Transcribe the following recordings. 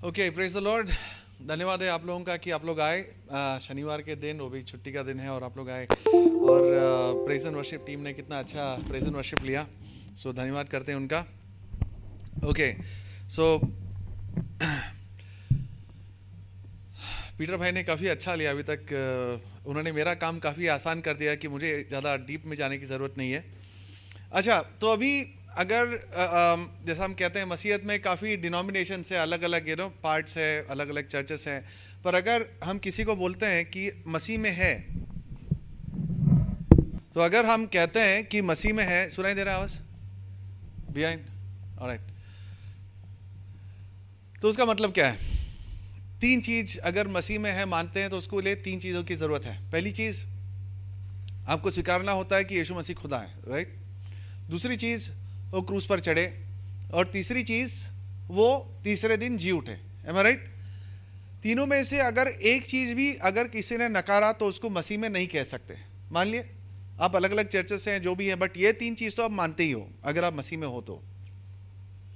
Okay, praise the Lord. धन्यवाद है आप लोगों का कि आप लोग आए शनिवार के दिन, वो भी छुट्टी का दिन है और आप लोग आए। और प्रेज एंड वर्शिप टीम ने कितना अच्छा प्रेज एंड वर्शिप लिया, सो धन्यवाद करते हैं उनका। ओके, सो पीटर भाई ने काफ़ी अच्छा लिया अभी तक। उन्होंने मेरा काम काफ़ी आसान कर दिया कि मुझे ज़्यादा डीप में जाने की ज़रूरत नहीं है। अच्छा, तो अभी अगर जैसा हम कहते हैं मसीहत में काफ़ी डिनोमिनेशन है, अलग अलग पार्ट्स है, अलग अलग चर्चेस हैं। पर अगर हम किसी को बोलते हैं कि मसीह में है, तो अगर हम कहते हैं कि मसीह में है, सुनाई दे रहा है आवाज़ बिहाइंड? ऑलराइट, तो उसका मतलब क्या है? तीन चीज अगर मसीह में है मानते हैं तो उसको लिए तीन चीज़ों की ज़रूरत है। पहली चीज़, आपको स्वीकारना होता है कि यीशु मसीह खुदा है, राइट। दूसरी चीज़, वो क्रूस पर चढ़े। और तीसरी चीज़, वो तीसरे दिन जी उठे। एम आई राइट? तीनों में से अगर एक चीज़ भी अगर किसी ने नकारा तो उसको मसीह में नहीं कह सकते। मान लिए आप अलग अलग चर्चेस हैं, जो भी हैं, बट ये तीन चीज़ तो आप मानते ही हो अगर आप मसीह में हो तो,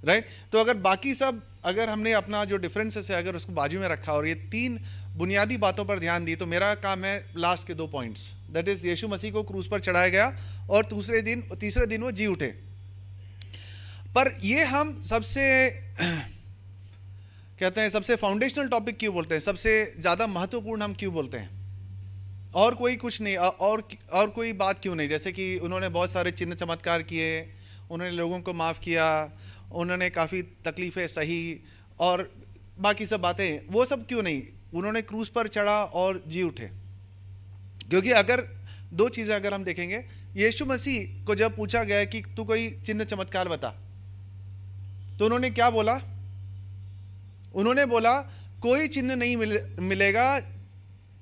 राइट। तो अगर बाकी सब, अगर हमने अपना जो डिफरेंसेस है अगर उसको बाजू में रखा और ये तीन बुनियादी बातों पर ध्यान दी, तो मेरा काम है लास्ट के 2 पॉइंट्स, दैट इज यीशु मसीह को क्रूस पर चढ़ाया गया और तीसरे दिन वो जी उठे। पर ये हम सबसे कहते हैं सबसे फाउंडेशनल टॉपिक क्यों बोलते हैं, सबसे ज़्यादा महत्वपूर्ण हम क्यों बोलते हैं? और कोई कुछ नहीं, और कोई बात क्यों नहीं? जैसे कि उन्होंने बहुत सारे चिन्ह चमत्कार किए, उन्होंने लोगों को माफ़ किया, उन्होंने काफ़ी तकलीफ़ें सही और बाकी सब बातें, वो सब क्यों नहीं? उन्होंने क्रूस पर चढ़ा और जी उठे। क्योंकि अगर दो चीज़ें अगर हम देखेंगे, यीशु मसीह को जब पूछा गया कि तू कोई चिन्ह चमत्कार बता, तो उन्होंने क्या बोला? उन्होंने बोला कोई चिन्ह नहीं मिलेगा,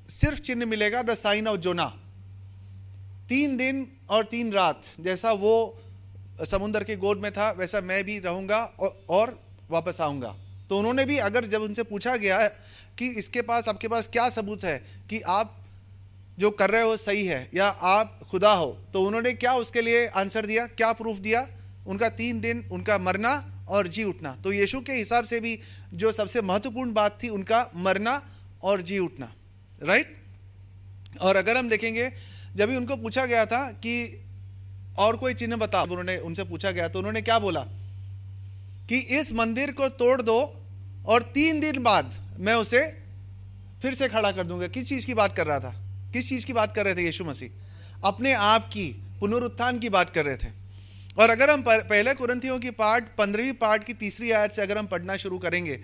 सिर्फ चिन्ह मिलेगा द साइन ऑफ जोना। 3 दिन और 3 रात जैसा वो समुद्र के गोद में था वैसा मैं भी रहूंगा और वापस आऊंगा। तो उन्होंने भी, अगर जब उनसे पूछा गया कि इसके पास, आपके पास क्या सबूत है कि आप जो कर रहे हो सही है या आप खुदा हो, तो उन्होंने क्या उसके लिए आंसर दिया, क्या प्रूफ दिया? उनका 3 दिन उनका मरना और जी उठना। तो यीशु के हिसाब से भी जो सबसे महत्वपूर्ण बात थी उनका मरना और जी उठना, राइट। और अगर हम देखेंगे, जब भी उनको पूछा गया था कि और कोई चिन्ह बता, उन्होंने उनसे पूछा गया तो उन्होंने क्या बोला कि इस मंदिर को तोड़ दो और 3 दिन बाद मैं उसे फिर से खड़ा कर दूंगा। किस चीज़ की बात कर रहा था? किस चीज़ की बात कर रहे थे यीशु मसीह? अपने आप की पुनरुत्थान की बात कर रहे थे। और अगर हम पहले कुरिन्थियों की 15वीं पार्ट की 3री आयत से अगर हम पढ़ना शुरू करेंगे,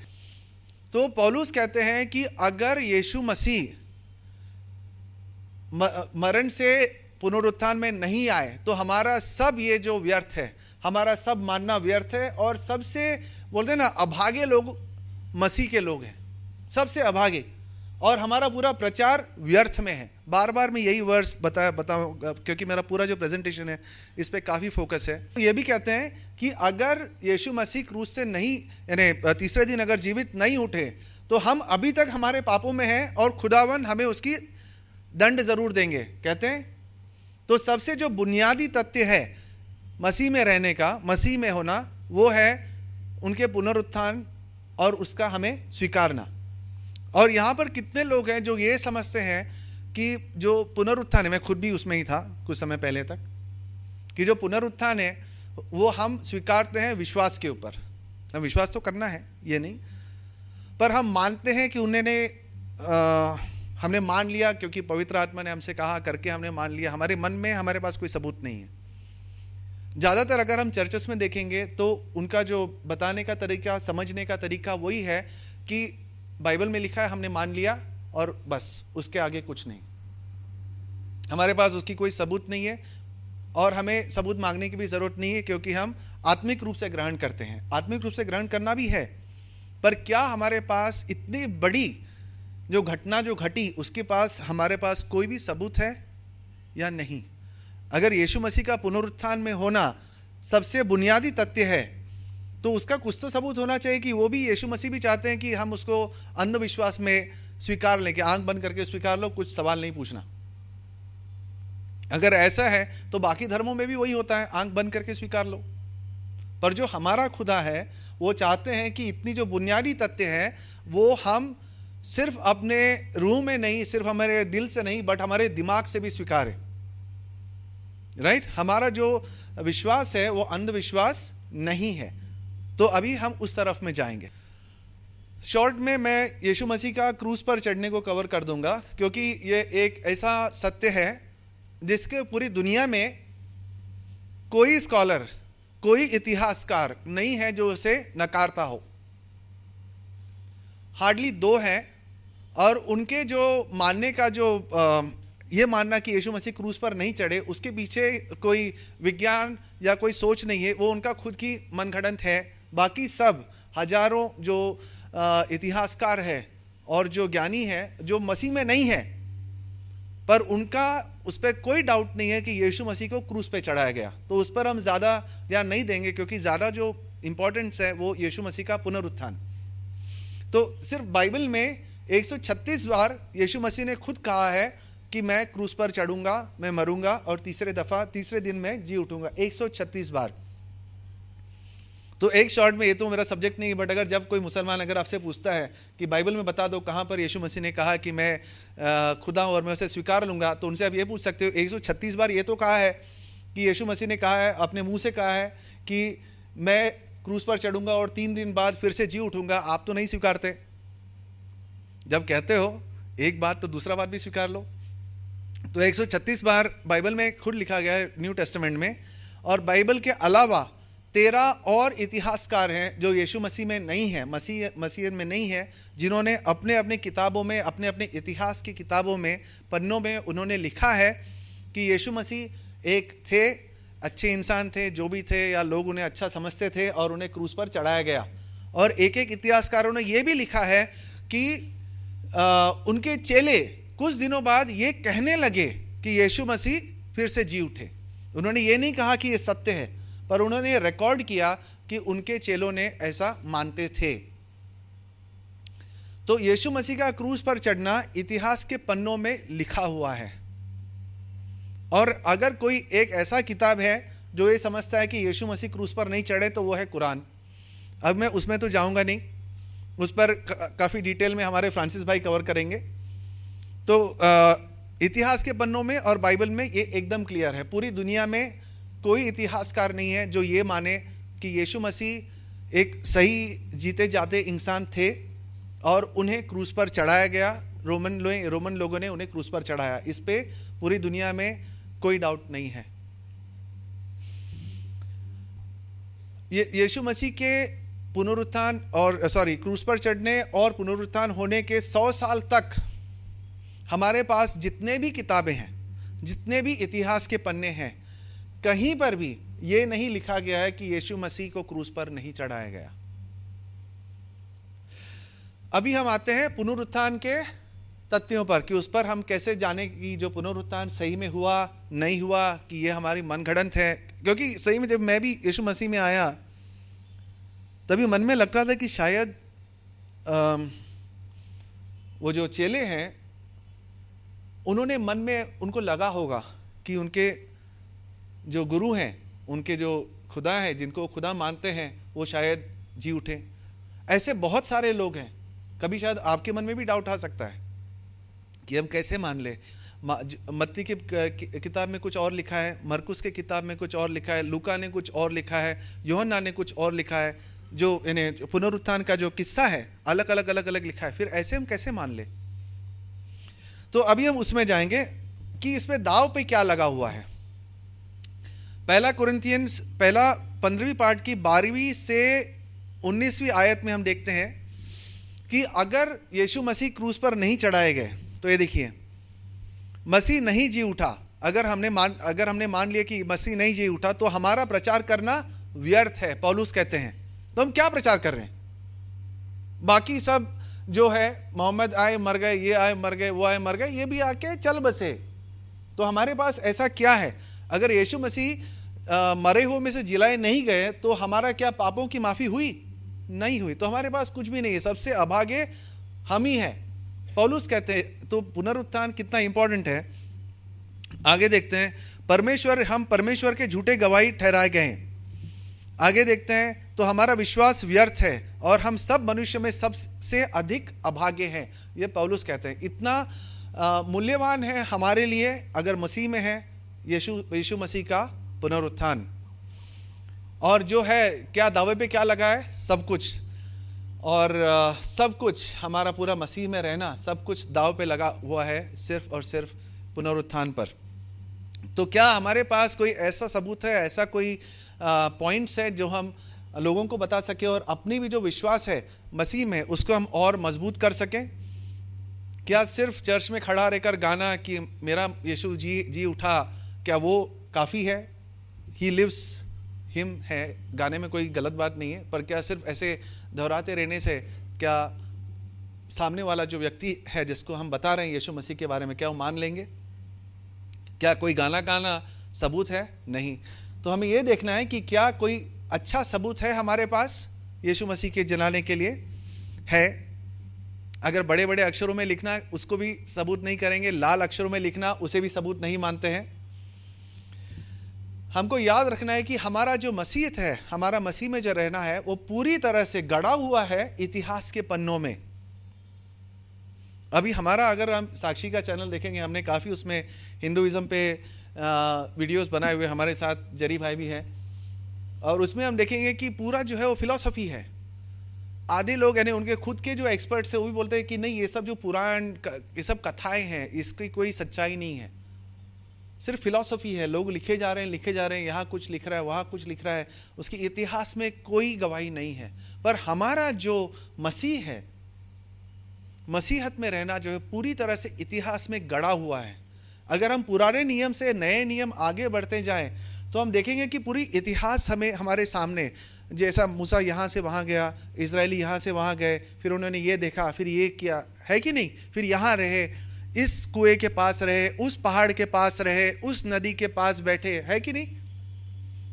तो पौलुस कहते हैं कि अगर यीशु मसीह मरण से पुनरुत्थान में नहीं आए तो हमारा सब ये जो व्यर्थ है, हमारा सब मानना व्यर्थ है। और सबसे बोलते हैं ना, अभागे लोग मसीह के लोग हैं, सबसे अभागे, और हमारा पूरा प्रचार व्यर्थ में है। बार बार मैं यही वर्ड्स बताऊंगा क्योंकि मेरा पूरा जो प्रेजेंटेशन है इस पे काफ़ी फोकस है। तो ये भी कहते हैं कि अगर यीशु मसीह क्रूस से नहीं, यानी तीसरे दिन अगर जीवित नहीं उठे, तो हम अभी तक हमारे पापों में हैं और खुदावन हमें उसकी दंड ज़रूर देंगे, कहते हैं। तो सबसे जो बुनियादी तथ्य है मसीह में रहने का, मसीह में होना, वो है उनके पुनरुत्थान और उसका हमें स्वीकारना। और यहाँ पर कितने लोग हैं जो ये समझते हैं कि जो पुनरुत्थान है, मैं खुद भी उसमें ही था कुछ समय पहले तक, कि जो पुनरुत्थान है वो हम स्वीकारते हैं विश्वास के ऊपर। हम विश्वास तो करना है, ये नहीं, पर हम मानते हैं कि उन्होंने हमने मान लिया क्योंकि पवित्र आत्मा ने हमसे कहा करके हमने मान लिया। हमारे मन में हमारे पास कोई सबूत नहीं है। ज़्यादातर अगर हम चर्चेस में देखेंगे तो उनका जो बताने का तरीका, समझने का तरीका वही है कि बाइबल में लिखा है, हमने मान लिया और बस, उसके आगे कुछ नहीं, हमारे पास उसकी कोई सबूत नहीं है और हमें सबूत मांगने की भी ज़रूरत नहीं है क्योंकि हम आत्मिक रूप से ग्रहण करते हैं। आत्मिक रूप से ग्रहण करना भी है, पर क्या हमारे पास इतनी बड़ी जो घटना जो घटी उसके पास हमारे पास कोई भी सबूत है या नहीं? अगर यीशु मसीह का पुनरुत्थान में होना सबसे बुनियादी तथ्य है तो उसका कुछ तो सबूत होना चाहिए कि वो भी, यीशु मसीह भी चाहते हैं कि हम उसको अंधविश्वास में स्वीकार लें, कि आंख बंद करके स्वीकार लो, कुछ सवाल नहीं पूछना। अगर ऐसा है तो बाकी धर्मों में भी वही होता है, आंख बंद करके स्वीकार लो। पर जो हमारा खुदा है वो चाहते हैं कि इतनी जो बुनियादी तथ्य हैं वो हम सिर्फ अपने रूह में नहीं, सिर्फ हमारे दिल से नहीं, बट हमारे दिमाग से भी स्वीकारें। राइट? हमारा जो विश्वास है वो अंधविश्वास नहीं है। तो अभी हम उस तरफ में जाएंगे। शॉर्ट में मैं यीशु मसीह का क्रूस पर चढ़ने को कवर कर दूंगा, क्योंकि ये एक ऐसा सत्य है जिसके पूरी दुनिया में कोई स्कॉलर, कोई इतिहासकार नहीं है जो उसे नकारता हो। हार्डली 2 हैं, और उनके जो मानने का जो ये मानना कि यीशु मसीह क्रूस पर नहीं चढ़े, उसके पीछे कोई विज्ञान या कोई सोच नहीं है, वो उनका खुद की मनगढ़ंत है। बाकी सब हजारों जो इतिहासकार है और जो ज्ञानी है जो मसीह में नहीं है, पर उनका उस पर कोई डाउट नहीं है कि यीशु मसीह को क्रूस पे चढ़ाया गया। तो उस पर हम ज़्यादा ध्यान नहीं देंगे, क्योंकि ज़्यादा जो इम्पोर्टेंस है वो यीशु मसीह का पुनरुत्थान। तो सिर्फ बाइबल में 136 बार यीशु मसीह ने खुद कहा है कि मैं क्रूस पर चढ़ूंगा, मैं मरूंगा और तीसरे दिन में जी उठूंगा। 136 बार। तो एक शॉर्ट में, ये तो मेरा सब्जेक्ट नहीं है, बट अगर जब कोई मुसलमान अगर आपसे पूछता है कि बाइबल में बता दो कहाँ पर यीशु मसीह ने कहा कि मैं खुदा हूँ और मैं उसे स्वीकार लूँगा, तो उनसे आप ये पूछ सकते हो 136 बार ये तो कहा है कि यीशु मसीह ने कहा है, अपने मुंह से कहा है कि मैं क्रूस पर चढ़ूंगा और 3 दिन बाद फिर से जी उठूंगा। आप तो नहीं स्वीकारते। जब कहते हो एक बात तो दूसरा बात भी स्वीकार लो। तो 136 बार बाइबल में खुद लिखा गया है न्यू टेस्टामेंट में। और बाइबल के अलावा 13 और इतिहासकार हैं जो यीशु मसीह में नहीं है, मसीह में नहीं है, जिन्होंने अपने अपने किताबों में, अपने अपने इतिहास की किताबों में, पन्नों में उन्होंने लिखा है कि यीशु मसीह एक थे, अच्छे इंसान थे, जो भी थे, या लोग उन्हें अच्छा समझते थे और उन्हें क्रूस पर चढ़ाया गया। और एक इतिहासकारों ने यह भी लिखा है कि उनके चेले कुछ दिनों बाद ये कहने लगे कि यीशु मसीह फिर से जी उठे। उन्होंने ये नहीं कहा कि ये सत्य है, पर उन्होंने रिकॉर्ड किया कि उनके चेलों ने ऐसा मानते थे। तो यीशु मसीह का क्रूस पर चढ़ना इतिहास के पन्नों में लिखा हुआ है। और अगर कोई एक ऐसा किताब है जो ये समझता है कि यीशु मसीह क्रूस पर नहीं चढ़े, तो वो है कुरान। अब मैं उसमें तो जाऊंगा नहीं, उस पर काफ़ी डिटेल में हमारे फ्रांसिस भाई कवर करेंगे। तो इतिहास के पन्नों में और बाइबल में ये एकदम क्लियर है। पूरी दुनिया में कोई इतिहासकार नहीं है जो ये माने कि यीशु मसीह एक सही जीते जाते इंसान थे और उन्हें क्रूस पर चढ़ाया गया। रोमन लोगों ने उन्हें क्रूस पर चढ़ाया। इस पे पूरी दुनिया में कोई डाउट नहीं है। यीशु मसीह के पुनरुत्थान और क्रूस पर चढ़ने और पुनरुत्थान होने के 100 साल तक हमारे पास जितने भी किताबें हैं, जितने भी इतिहास के पन्ने हैं, कहीं पर भी ये नहीं लिखा गया है कि यीशु मसीह को क्रूस पर नहीं चढ़ाया गया। अभी हम आते हैं पुनरुत्थान के तथ्यों पर कि उस पर हम कैसे जाने कि जो पुनरुत्थान सही में हुआ नहीं हुआ, कि ये हमारी मनगढ़ंत है। क्योंकि सही में जब मैं भी यीशु मसीह में आया तभी मन में लगता था कि शायद वो जो चेले हैं उन्होंने मन में उनको लगा होगा कि उनके जो गुरु हैं, उनके जो खुदा है, जिनको खुदा मानते हैं, वो शायद जी उठे। ऐसे बहुत सारे लोग हैं। कभी शायद आपके मन में भी डाउट आ सकता है कि हम कैसे मान ले। मत्ती की किताब में कुछ और लिखा है, मरकुस के किताब में कुछ और लिखा है, लूका ने कुछ और लिखा है, यूहन्ना ने कुछ और लिखा है। जो इन्हें पुनरुत्थान का जो किस्सा है अलग अलग लिखा है। फिर ऐसे हम कैसे मान ले? तो अभी हम उसमें जाएंगे कि इसमें दाव पे क्या लगा हुआ है। पहला कुरिन्थियंस 15वीं पार्ट की 12वीं से 19वीं आयत में हम देखते हैं कि अगर यीशु मसीह क्रूस पर नहीं चढ़ाए गए, तो ये देखिए, मसीह नहीं जी उठा। अगर हमने मान लिया कि मसीह नहीं जी उठा तो हमारा प्रचार करना व्यर्थ है, पौलुस कहते हैं। तो हम क्या प्रचार कर रहे हैं? बाकी सब जो है, मोहम्मद आए मर गए, ये आए मर गए, वो आए मर गए, ये भी आके चल बसे। तो हमारे पास ऐसा क्या है? अगर यीशु मसीह मरे हुए में से जिलाए नहीं गए तो हमारा क्या पापों की माफ़ी हुई? नहीं हुई। तो हमारे पास कुछ भी नहीं है, सबसे अभागे हम ही हैं, पौलुस कहते हैं। तो पुनरुत्थान कितना इंपॉर्टेंट है आगे देखते हैं। हम परमेश्वर के झूठे गवाही ठहराए गए हैं। आगे देखते हैं, तो हमारा विश्वास व्यर्थ है और हम सब मनुष्य में सबसे अधिक अभागे हैं। ये पौलुस कहते हैं। इतना मूल्यवान है हमारे लिए अगर मसीह में है यीशु मसीह का पुनरुत्थान। और जो है क्या दावे पे क्या लगा है? सब कुछ। और सब कुछ हमारा पूरा मसीह में रहना, सब कुछ दाव पे लगा हुआ है सिर्फ और सिर्फ पुनरुत्थान पर। तो क्या हमारे पास कोई ऐसा सबूत है, ऐसा कोई पॉइंट्स है जो हम लोगों को बता सके और अपनी भी जो विश्वास है मसीह में उसको हम और मजबूत कर सकें? क्या सिर्फ चर्च में खड़ा रहकर गाना कि मेरा यीशु जी उठा, क्या वो काफ़ी है? ही लिव्स हिम है, गाने में कोई गलत बात नहीं है, पर क्या सिर्फ ऐसे दोहराते रहने से क्या सामने वाला जो व्यक्ति है जिसको हम बता रहे हैं यीशु मसीह के बारे में, क्या वो मान लेंगे? क्या कोई गाना सबूत है? नहीं। तो हमें ये देखना है कि क्या कोई अच्छा सबूत है हमारे पास यीशु मसीह के जलाने के लिए है। अगर बड़े बड़े अक्षरों में लिखना उसको भी सबूत नहीं करेंगे, लाल अक्षरों में लिखना उसे भी सबूत नहीं मानते हैं। हमको याद रखना है कि हमारा जो मसीहत है, हमारा मसीह में जो रहना है वो पूरी तरह से गड़ा हुआ है इतिहास के पन्नों में। अभी हमारा अगर हम साक्षी का चैनल देखेंगे, हमने काफ़ी उसमें हिंदुइज्म पे वीडियोस बनाए हुए, हमारे साथ जरी भाई भी हैं, और उसमें हम देखेंगे कि पूरा जो है वो फिलॉसफी है। आधे लोग यानी उनके खुद के जो एक्सपर्ट्स हैं वो भी बोलते हैं कि नहीं, ये सब जो पुराण ये सब कथाएं हैं, इसकी कोई सच्चाई नहीं है, सिर्फ फिलॉसफी है। लोग लिखे जा रहे हैं, यहाँ कुछ लिख रहा है, वहाँ कुछ लिख रहा है, उसकी इतिहास में कोई गवाही नहीं है। पर हमारा जो मसीह है, मसीहत में रहना जो है पूरी तरह से इतिहास में गड़ा हुआ है। अगर हम पुराने नियम से नए नियम आगे बढ़ते जाएं तो हम देखेंगे कि पूरी इतिहास हमें हमारे सामने, जैसा मूसा यहाँ से वहाँ गया, इजरायली यहाँ से वहाँ गए, फिर उन्होंने ये देखा, फिर ये किया, है कि नहीं? फिर यहाँ रहे, इस कुएं के पास रहे, उस पहाड़ के पास रहे, उस नदी के पास बैठे, है कि नहीं?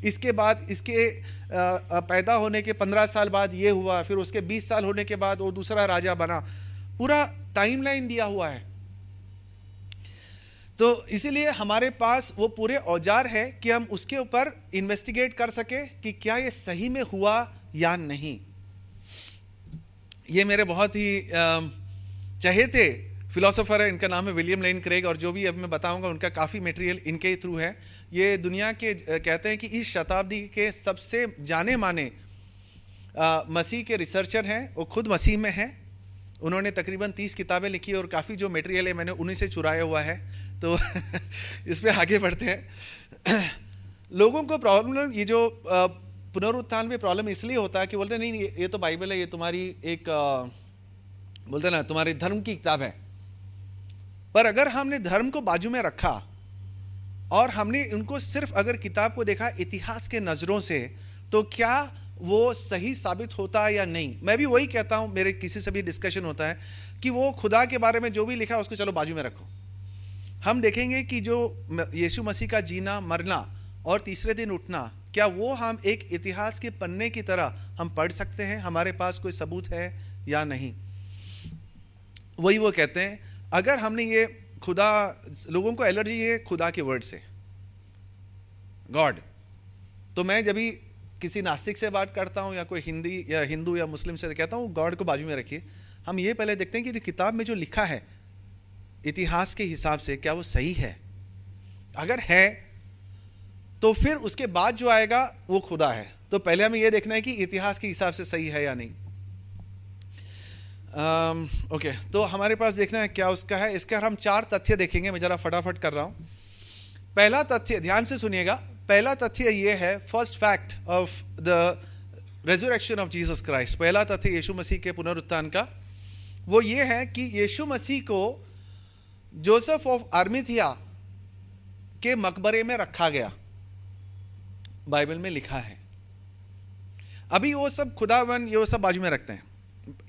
इसके बाद इसके पैदा होने के 15 साल बाद ये हुआ, फिर उसके 20 साल होने के बाद वो दूसरा राजा बना। पूरा टाइमलाइन दिया हुआ है। तो इसीलिए हमारे पास वो पूरे औजार है कि हम उसके ऊपर इन्वेस्टिगेट कर सके कि क्या ये सही में हुआ या नहीं। ये मेरे बहुत ही चहेते फिलोसोफर है, इनका नाम है विलियम लेन क्रेग, और जो भी अब मैं बताऊंगा उनका काफ़ी मटेरियल इनके ही थ्रू है। ये दुनिया के कहते हैं कि इस शताब्दी के सबसे जाने माने मसीह के रिसर्चर हैं। वो खुद मसीह में हैं। उन्होंने तकरीबन 30 किताबें लिखी और काफ़ी जो मटेरियल है मैंने उन्हीं से चुराया हुआ है। तो इस पर आगे बढ़ते हैं। लोगों को प्रॉब्लम, ये जो पुनरुत्थान में प्रॉब्लम इसलिए होता है कि बोलते नहीं ये तो बाइबल है, ये तुम्हारी एक बोलते ना तुम्हारी धर्म की किताब है। पर अगर हमने धर्म को बाजू में रखा और हमने उनको सिर्फ अगर किताब को देखा इतिहास के नज़रों से, तो क्या वो सही साबित होता है या नहीं? मैं भी वही कहता हूँ, मेरे किसी से भी डिस्कशन होता है कि वो खुदा के बारे में जो भी लिखा है उसको चलो बाजू में रखो। हम देखेंगे कि जो यीशु मसीह का जीना, मरना और तीसरे दिन उठना, क्या वो हम एक इतिहास के पन्ने की तरह हम पढ़ सकते हैं? हमारे पास कोई सबूत है या नहीं? वही वो कहते हैं, अगर हमने ये खुदा, लोगों को एलर्जी है खुदा के वर्ड से, गॉड। तो मैं जब भी किसी नास्तिक से बात करता हूँ या कोई हिंदी या हिंदू या मुस्लिम से कहता हूँ गॉड को बाजू में रखिए। हम ये पहले देखते हैं कि किताब में जो लिखा है इतिहास के हिसाब से क्या वो सही है। अगर है तो फिर उसके बाद जो आएगा वो खुदा है। तो पहले हमें ये देखना है कि इतिहास के हिसाब से सही है या नहीं। ओके, तो हमारे पास देखना है क्या उसका है। इसके हम 4 तथ्य देखेंगे। मैं ज़रा फटाफट कर रहा हूँ। पहला तथ्य, ध्यान से सुनिएगा। पहला तथ्य ये है, first fact of the resurrection of Jesus Christ. पहला तथ्य यीशु मसीह के पुनरुत्थान का वो ये है कि यीशु मसीह को जोसेफ ऑफ अरिमथिया के मकबरे में रखा गया, बाइबल में लिखा है। अभी वो सब खुदावन ये वो सब बाजू में रखते हैं।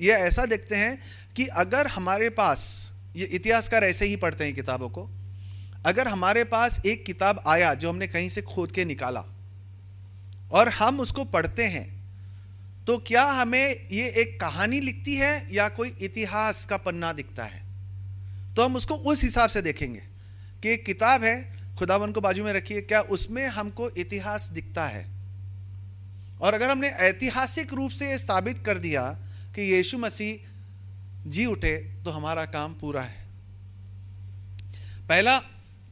ये ऐसा देखते हैं कि अगर हमारे पास, ये इतिहासकार ऐसे ही पढ़ते हैं किताबों को, अगर हमारे पास एक किताब आया जो हमने कहीं से खोद के निकाला और हम उसको पढ़ते हैं, तो क्या हमें ये एक कहानी लिखती है या कोई इतिहास का पन्ना दिखता है? तो हम उसको उस हिसाब से देखेंगे कि एक किताब है, खुदावन को बाजू में रखिए, क्या उसमें हमको इतिहास दिखता है? और अगर हमने ऐतिहासिक रूप से ये साबित कर दिया कि यीशु मसीह जी उठे, तो हमारा काम पूरा है। पहला,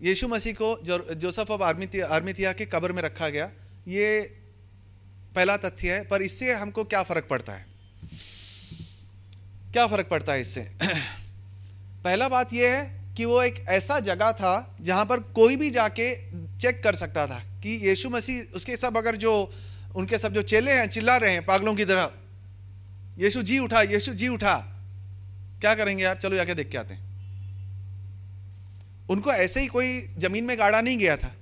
यीशु मसीह को जोसेफ ऑफ अरिमथिया के कब्र में रखा गया, ये पहला तथ्य है। पर इससे हमको क्या फर्क पड़ता है? क्या फर्क पड़ता है इससे? पहला बात यह है कि वो एक ऐसा जगह था जहां पर कोई भी जाके चेक कर सकता था कि यीशु मसीह, उसके सब अगर जो उनके सब जो चेले हैं चिल्ला रहे हैं पागलों की तरह, यीशु जी उठा, यीशु जी उठा, क्या करेंगे आप? चलो जाके देख के आते हैं। उनको ऐसे ही कोई जमीन में गाड़ा नहीं गया था,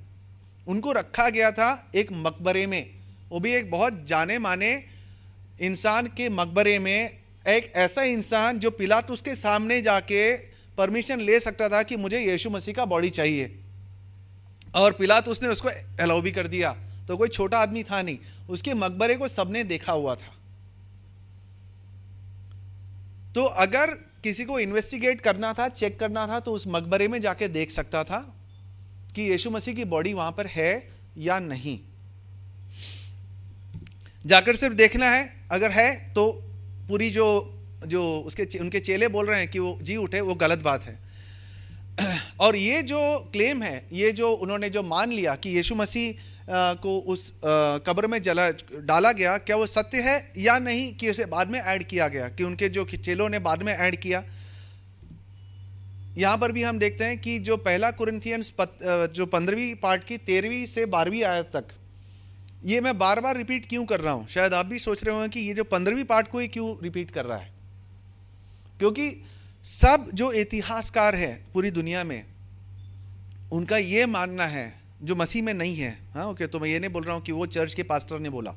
उनको रखा गया था एक मकबरे में, वो भी एक बहुत जाने माने इंसान के मकबरे में। एक ऐसा इंसान जो पिलातुस के सामने जाके परमिशन ले सकता था कि मुझे यीशु मसीह का बॉडी चाहिए, और पिलातुस ने उसको अलाउ भी कर दिया। तो कोई छोटा आदमी था नहीं, उसके मकबरे को सबने देखा हुआ था। तो अगर किसी को इन्वेस्टिगेट करना था, चेक करना था, तो उस मकबरे में जाके देख सकता था कि यीशु मसीह की बॉडी वहां पर है या नहीं। जाकर सिर्फ देखना है, अगर है तो पूरी जो उनके चेले बोल रहे हैं कि वो जी उठे, वो गलत बात है। और ये जो क्लेम है, ये जो उन्होंने जो मान लिया कि यीशु मसीह को उस कब्र में डाला गया, क्या वो सत्य है या नहीं, कि उसे बाद में ऐड किया गया, कि उनके जो चेलों ने बाद में ऐड किया। यहां पर भी हम देखते हैं कि जो पहला कुरिन्थियंस जो 15वीं पार्ट की 13वीं से 12वीं आयत तक, ये मैं बार बार रिपीट क्यों कर रहा हूं? शायद आप भी सोच रहे होंगे कि ये जो 15वीं पार्ट को ही क्यों रिपीट कर रहा है, क्योंकि सब जो इतिहासकार है पूरी दुनिया में, उनका ये मानना है, जो मसीह में नहीं है, हाँ ओके, तो मैं ये नहीं बोल रहा हूं कि वो चर्च के पास्टर ने बोला,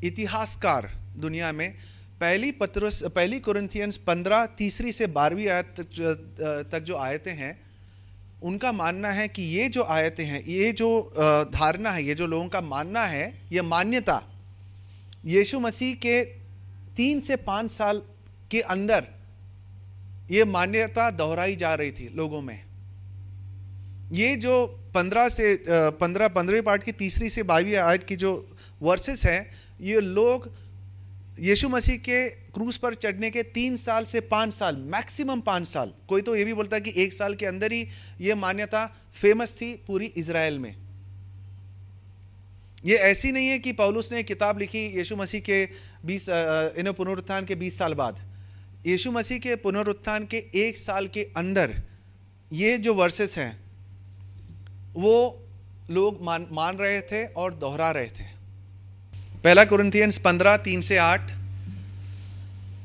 इतिहासकार दुनिया में पहली कुरिन्थियंस 15 तीसरी से 12वीं आयत तक जो आयतें हैं, उनका मानना है कि ये जो आयतें हैं, ये जो धारणा है, ये जो लोगों का मानना है, ये मान्यता यीशु मसीह के 3 से 5 साल के अंदर ये मान्यता दोहराई जा रही थी लोगों में। ये जो 15वीं पार्ट की तीसरी से 22वीं आयत की जो वर्सेस हैं, ये लोग यीशु मसीह के क्रूस पर चढ़ने के 3 साल से 5 साल, मैक्सिमम 5 साल, कोई तो ये भी बोलता है कि 1 साल के अंदर ही ये मान्यता फेमस थी पूरी इजराइल में। ये ऐसी नहीं है कि पौलुस ने किताब लिखी यीशु मसीह के पुनरुत्थान के 20 साल बाद। यीशु मसीह के पुनरुत्थान के 1 साल के अंदर ये जो वर्सेस हैं वो लोग मान रहे थे और दोहरा रहे थे। पहला कुरिन्थियंस 15 3 से 8,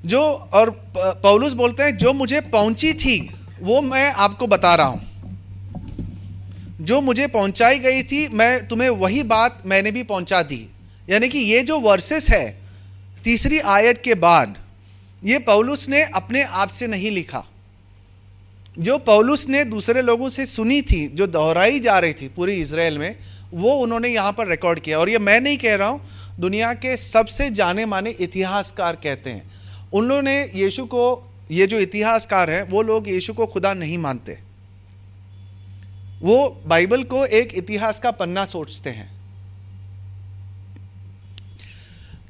जो और पौलुस बोलते हैं, जो मुझे पहुंची थी वो मैं आपको बता रहा हूं, जो मुझे पहुंचाई गई थी मैं तुम्हें वही बात मैंने भी पहुंचा दी। यानी कि ये जो वर्सेस है तीसरी आयत के बाद, ये पौलुस ने अपने आप से नहीं लिखा, जो पौलुस ने दूसरे लोगों से सुनी थी, जो दोहराई जा रही थी पूरी इजराइल में, वो उन्होंने यहां पर रिकॉर्ड किया। और ये मैं नहीं कह रहा हूं, दुनिया के सबसे जाने माने इतिहासकार कहते हैं। उन्होंने यीशु को, ये जो इतिहासकार हैं, वो लोग यीशु को खुदा नहीं मानते, वो बाइबल को एक इतिहास का पन्ना सोचते हैं।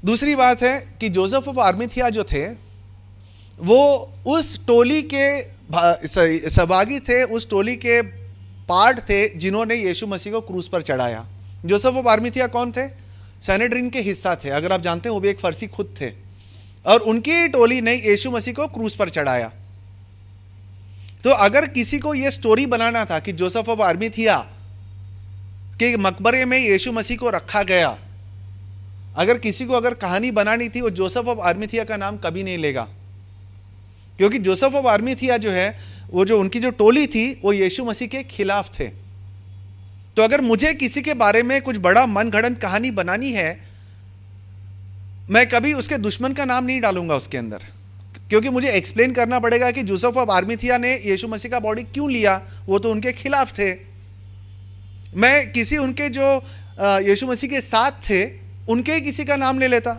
दूसरी बात है कि जोसेफ ऑफ अरिमथिया जो थे, वो उस टोली के सहभागी थे, उस टोली के पार्ट थे जिन्होंने यीशु मसीह को क्रूस पर चढ़ाया। जोसेफ ऑफ अरिमथिया कौन थे? सैनेड्रिन के हिस्सा थे, अगर आप जानते हैं, वो भी एक फरीसी खुद थे, और उनकी टोली ने यीशु मसीह को क्रूस पर चढ़ाया। तो अगर किसी को यह स्टोरी बनाना था कि जोसेफ ऑफ अरिमथिया के मकबरे में यीशु मसीह को रखा गया, अगर किसी को अगर कहानी बनानी थी, वो जोसेफ ऑफ अरिमथिया का नाम कभी नहीं लेगा, क्योंकि जोसेफ ऑफ अरिमथिया जो है, वो जो उनकी जो टोली थी, वो यीशु मसीह के खिलाफ थे। तो अगर मुझे किसी के बारे में कुछ बड़ा मनगढ़ंत कहानी बनानी है, मैं कभी उसके दुश्मन का नाम नहीं डालूंगा उसके अंदर, क्योंकि मुझे एक्सप्लेन करना पड़ेगा कि जोसेफ ऑफ अरिमथिया ने यीशु मसीह का बॉडी क्यों लिया, वो तो उनके खिलाफ थे। मैं किसी उनके जो यीशु मसीह के साथ थे, उनके किसी का नाम ले लेता,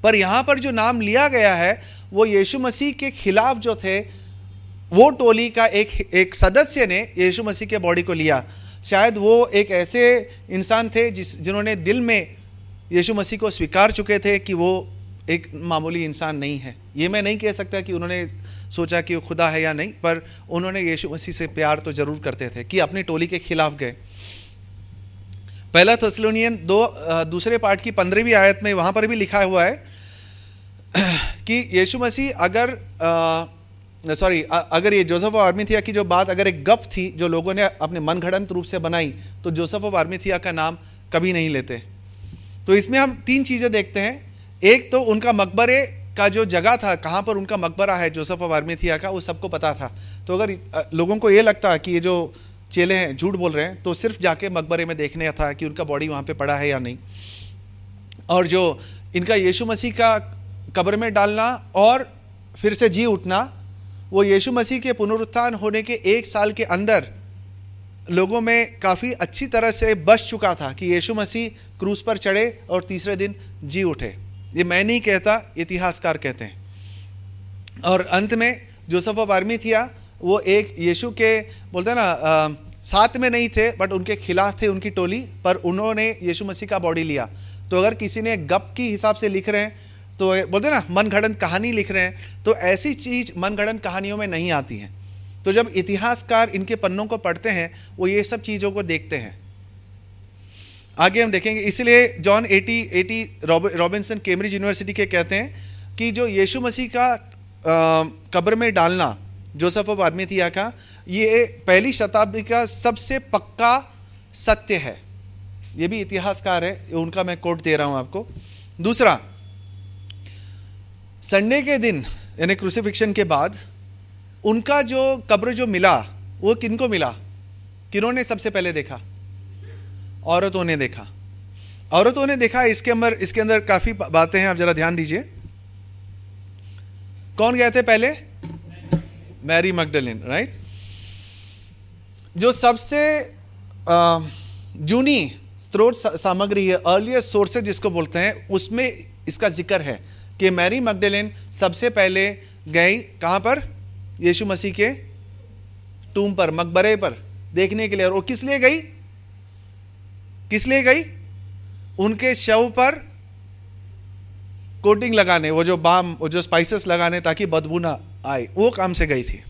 पर यहां पर जो नाम लिया गया है वो यीशु मसीह के खिलाफ जो थे, वो टोली का एक सदस्य ने यीशु मसीह के बॉडी को लिया। शायद वो एक ऐसे इंसान थे जिन्होंने दिल में यीशु मसीह को स्वीकार चुके थे कि वो एक मामूली इंसान नहीं है। ये मैं नहीं कह सकता कि उन्होंने सोचा कि वो खुदा है या नहीं, पर उन्होंने यीशु मसीह से प्यार तो जरूर करते थे कि अपनी टोली के खिलाफ गए। पहला थेसलोनियन 2 दूसरे पार्ट की 15वीं आयत में वहाँ पर भी लिखा हुआ है कि यीशु मसीह अगर ये जोसेफ ऑफ अरिमथिया की जो बात अगर एक गप थी जो लोगों ने अपने मनगढ़ंत रूप से बनाई, तो जोसेफ ऑफ अरिमथिया का नाम कभी नहीं लेते। तो इसमें हम 3 चीज़ें देखते हैं। एक तो उनका मकबरे का जो जगह था, कहाँ पर उनका मकबरा है जोसेफ ऑफ अरिमथिया का, वो सबको पता था। तो अगर लोगों को ये लगता कि ये जो चेले हैं झूठ बोल रहे हैं, तो सिर्फ जाके मकबरे में देखने था कि उनका बॉडी वहाँ पे पड़ा है या नहीं। और जो इनका यीशु मसीह का कब्र में डालना और फिर से जी उठना, वो यीशु मसीह के पुनरुत्थान होने के 1 साल के अंदर लोगों में काफ़ी अच्छी तरह से बस चुका था कि यीशु मसीह क्रूस पर चढ़े और तीसरे दिन जी उठे। ये मैं नहीं कहता, इतिहासकार कहते हैं। और अंत में जोसेफ ऑफ अरिमथिया वो एक यीशु के बोलते हैं ना साथ में नहीं थे, बट उनके खिलाफ थे उनकी टोली, पर उन्होंने यीशु मसीह का बॉडी लिया। तो अगर किसी ने गप की हिसाब से लिख रहे हैं, तो बोलते हैं ना मनगढ़ंत कहानी लिख रहे हैं, तो ऐसी चीज़ मनगढ़ंत कहानियों में नहीं आती हैं। तो जब इतिहासकार इनके पन्नों को पढ़ते हैं, वो ये सब चीज़ों को देखते हैं। आगे हम देखेंगे, इसलिए जॉन 80 रॉबिन्सन कैम्ब्रिज यूनिवर्सिटी के कहते हैं कि जो यीशु मसीह का कब्र में डालना जोसेफ ऑफ अरिमथिया का, ये 1ली शताब्दी का सबसे पक्का सत्य है। ये भी इतिहासकार है, उनका मैं कोट दे रहा हूं आपको। दूसरा, संडे के दिन यानी क्रूसिफिक्शन के बाद उनका जो कब्र जो मिला, वो किनको मिला? किन्होंने सबसे पहले देखा? औरतों ने देखा। औरतों ने देखा। इसके अंदर काफ़ी बातें हैं, आप ज़रा ध्यान दीजिए। कौन गए थे पहले? Mary Magdalene, right. जो सबसे जूनी स्रोत सामग्री है, अर्लीस्ट सोर्सेज जिसको बोलते हैं, उसमें इसका जिक्र है कि मैरी मैगडलेन सबसे पहले गई कहाँ पर? यीशु मसीह के टूम पर, मकबरे पर देखने के लिए। और वो किस लिए गई? किस लिए गई? उनके शव पर कोटिंग लगाने, वो जो बाम, वो जो स्पाइसेस लगाने ताकि बदबू ना आए, वो काम से गई थी।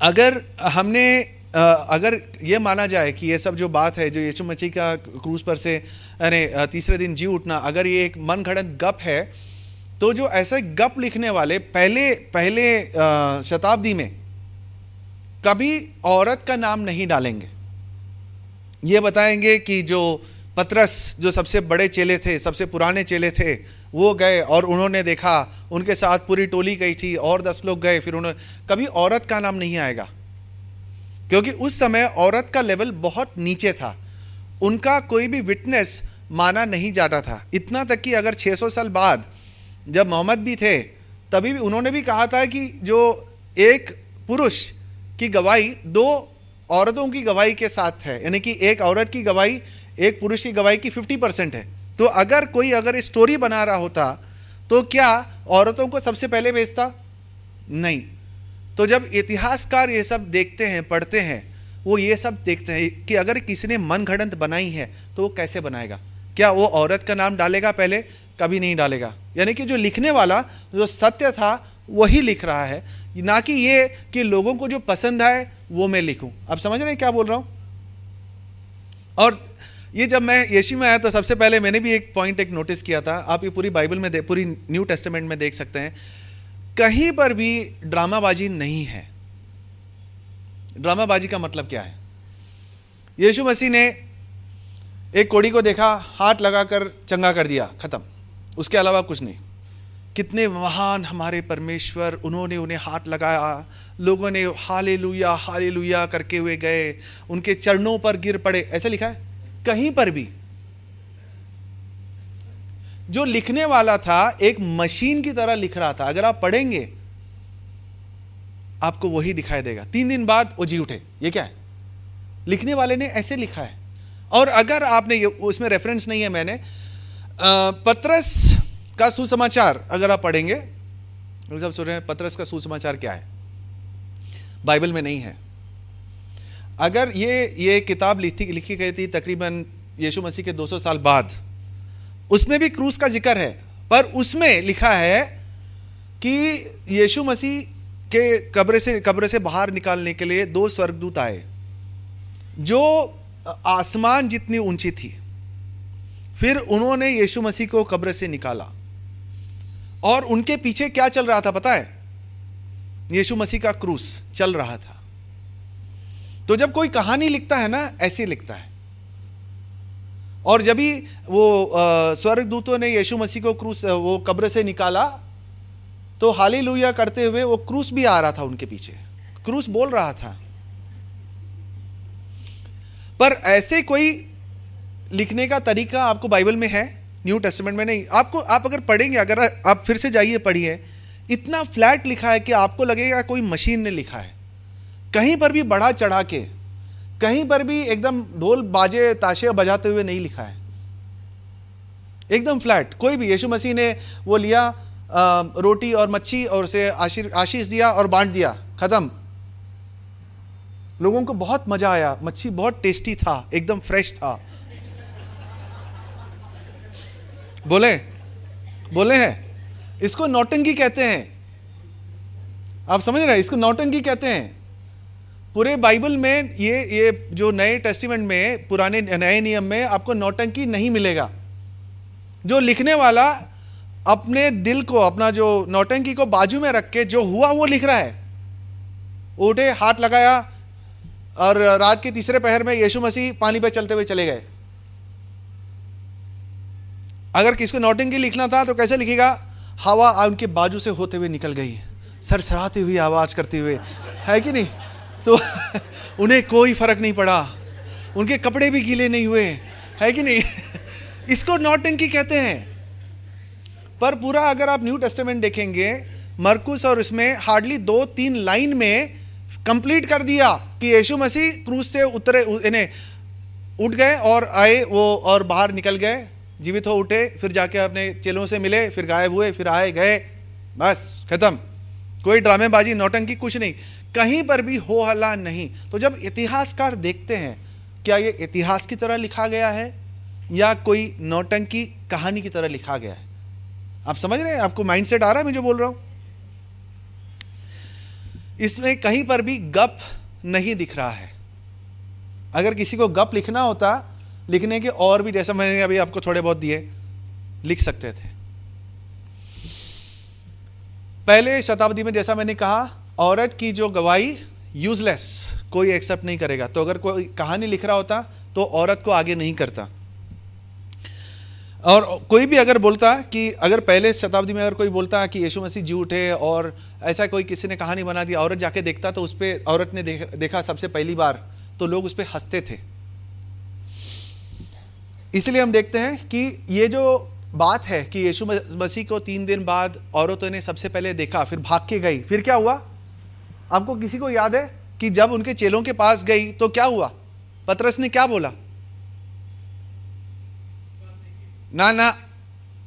अगर ये माना जाए कि ये सब जो बात है, जो यीशु मसीह का क्रूस पर से तीसरे दिन जी उठना, अगर ये एक मनगढ़ंत गप है, तो जो ऐसे गप लिखने वाले पहले शताब्दी में कभी औरत का नाम नहीं डालेंगे। ये बताएंगे कि जो पतरस, जो सबसे बड़े चेले थे, सबसे पुराने चेले थे, वो गए और उन्होंने देखा, उनके साथ पूरी टोली गई थी और 10 लोग गए, फिर उन्होंने, कभी औरत का नाम नहीं आएगा, क्योंकि उस समय औरत का लेवल बहुत नीचे था। उनका कोई भी विटनेस माना नहीं जाता था। इतना तक कि अगर 600 साल बाद जब मोहम्मद भी थे, तभी भी उन्होंने भी कहा था कि जो एक पुरुष की गवाही 2 औरतों की गवाही के साथ है, यानी कि एक औरत की गवाही एक पुरुष की गवाही की 50% है। तो अगर कोई स्टोरी बना रहा होता, तो क्या औरतों को सबसे पहले भेजता? नहीं। तो जब इतिहासकार ये सब देखते हैं, पढ़ते हैं, वो ये सब देखते हैं कि अगर किसी ने मनगढ़ंत बनाई है तो वो कैसे बनाएगा। क्या वो औरत का नाम डालेगा पहले? कभी नहीं डालेगा। यानी कि जो लिखने वाला जो सत्य था वही लिख रहा है, ना कि ये कि लोगों को जो पसंद आए वो मैं लिखूं। आप समझ रहे हैं क्या बोल रहा हूं? और ये जब मैं यीशु में आया तो सबसे पहले मैंने भी एक पॉइंट नोटिस किया था। आप ये पूरी बाइबल में पूरी न्यू टेस्टामेंट में देख सकते हैं, कहीं पर भी ड्रामाबाजी नहीं है। ड्रामाबाजी का मतलब क्या है? यीशु मसीह ने एक कोढ़ी को देखा, हाथ लगाकर चंगा कर दिया, खत्म, उसके अलावा कुछ नहीं। कितने महान हमारे परमेश्वर, उन्होंने उन्हें हाथ लगाया, लोगों ने हालेलुया हालेलुया करके हुए गए, उनके चरणों पर गिर पड़े, ऐसा लिखा है कहीं पर भी? जो लिखने वाला था एक मशीन की तरह लिख रहा था। अगर आप पढ़ेंगे आपको वही दिखाई देगा। 3 दिन बाद वो जी उठे, ये क्या है? लिखने वाले ने ऐसे लिखा है। और अगर आपने, उसमें रेफरेंस नहीं है, मैंने पतरस का सुसमाचार अगर आप पढ़ेंगे, सब सुन रहे हैं पतरस का सुसमाचार क्या है? बाइबल में नहीं है। अगर ये किताब लिखी गई थी तकरीबन यीशु मसीह के 200 साल बाद, उसमें भी क्रूस का जिक्र है, पर उसमें लिखा है कि यीशु मसीह के कब्र से बाहर निकालने के लिए 2 स्वर्गदूत आए जो आसमान जितनी ऊंची थी। फिर उन्होंने यीशु मसीह को कब्र से निकाला, और उनके पीछे क्या चल रहा था पता है? यीशु मसीह का क्रूस चल रहा था। तो जब कोई कहानी लिखता है ना, ऐसे लिखता है। और जब भी वो स्वर्गदूतों ने यीशु मसीह को वो कब्र से निकाला, तो हालेलुया करते हुए वो क्रूस भी आ रहा था उनके पीछे, क्रूस बोल रहा था। पर ऐसे कोई लिखने का तरीका आपको बाइबल में है? न्यू टेस्टामेंट में नहीं। आप अगर पढ़ेंगे, अगर आप फिर से जाइए पढ़िए, इतना फ्लैट लिखा है कि आपको लगेगा कोई मशीन ने लिखा है। कहीं पर भी बढ़ा चढ़ा के, कहीं पर भी एकदम ढोल बाजे ताशे बजाते हुए नहीं लिखा है, एकदम फ्लैट। कोई भी, यीशु मसीह ने वो लिया रोटी और मच्छी और उसे आशीष दिया और बांट दिया, खत्म। लोगों को बहुत मजा आया, मच्छी बहुत टेस्टी था, एकदम फ्रेश था। बोले हैं, इसको नौटंकी कहते हैं। आप समझ रहे हैं? इसको नौटंकी कहते हैं। पूरे बाइबल में ये जो नए टेस्टामेंट में, पुराने नए नियम में आपको नौटंकी नहीं मिलेगा। जो लिखने वाला अपने दिल को, अपना जो नौटंकी को बाजू में रख के जो हुआ वो लिख रहा है। उठे, हाथ लगाया, और रात के तीसरे पहर में यीशु मसीह पानी पे चलते हुए चले गए। अगर किसको नौटंकी लिखना था तो कैसे लिखेगा? हवा उनके बाजू से होते हुए निकल गई, सरसराती हुई आवाज करते हुए, है कि नहीं? तो उन्हें कोई फर्क नहीं पड़ा, उनके कपड़े भी गीले नहीं हुए, है कि नहीं? इसको नौटंकी कहते हैं। पर पूरा अगर आप न्यू टेस्टामेंट देखेंगे, मरकुस और उसमें हार्डली 2-3 लाइन में कंप्लीट कर दिया कि यीशु मसीह क्रूस से उठ गए और आए वो, और बाहर निकल गए, जीवित हो उठे, फिर जाके अपने चेलों से मिले, फिर गायब हुए, फिर आए गए, बस खत्म। कोई ड्रामेबाजी, नौटंकी कुछ नहीं, कहीं पर भी हो हल्ला नहीं। तो जब इतिहासकार देखते हैं, क्या ये इतिहास की तरह लिखा गया है या कोई नौटंकी कहानी की तरह लिखा गया है? आप समझ रहे हैं? आपको माइंडसेट आ रहा है मैं जो बोल रहा हूं? इसमें कहीं पर भी गप नहीं दिख रहा है। अगर किसी को गप लिखना होता, लिखने के और भी, जैसा मैंने अभी आपको थोड़े बहुत दिए, लिख सकते थे। पहले शताब्दी में, जैसा मैंने कहा, औरत की जो गवाही यूजलेस, कोई एक्सेप्ट नहीं करेगा। तो अगर कोई कहानी लिख रहा होता तो औरत को आगे नहीं करता। और कोई भी अगर बोलता कि, अगर पहले शताब्दी में अगर कोई बोलता कि यीशु मसीह जी उठे और ऐसा कोई किसी ने कहानी बना दी, औरत जाके देखता तो उस पर, औरत ने देखा सबसे पहली बार, तो लोग उस पर हंसते थे। इसलिए हम देखते हैं कि ये जो बात है कि यीशु मसीह को 3 दिन बाद औरतों ने सबसे पहले देखा, फिर भाग के गई, फिर क्या हुआ? आपको किसी को याद है कि जब उनके चेलों के पास गई तो क्या हुआ? पतरस ने क्या बोला? ना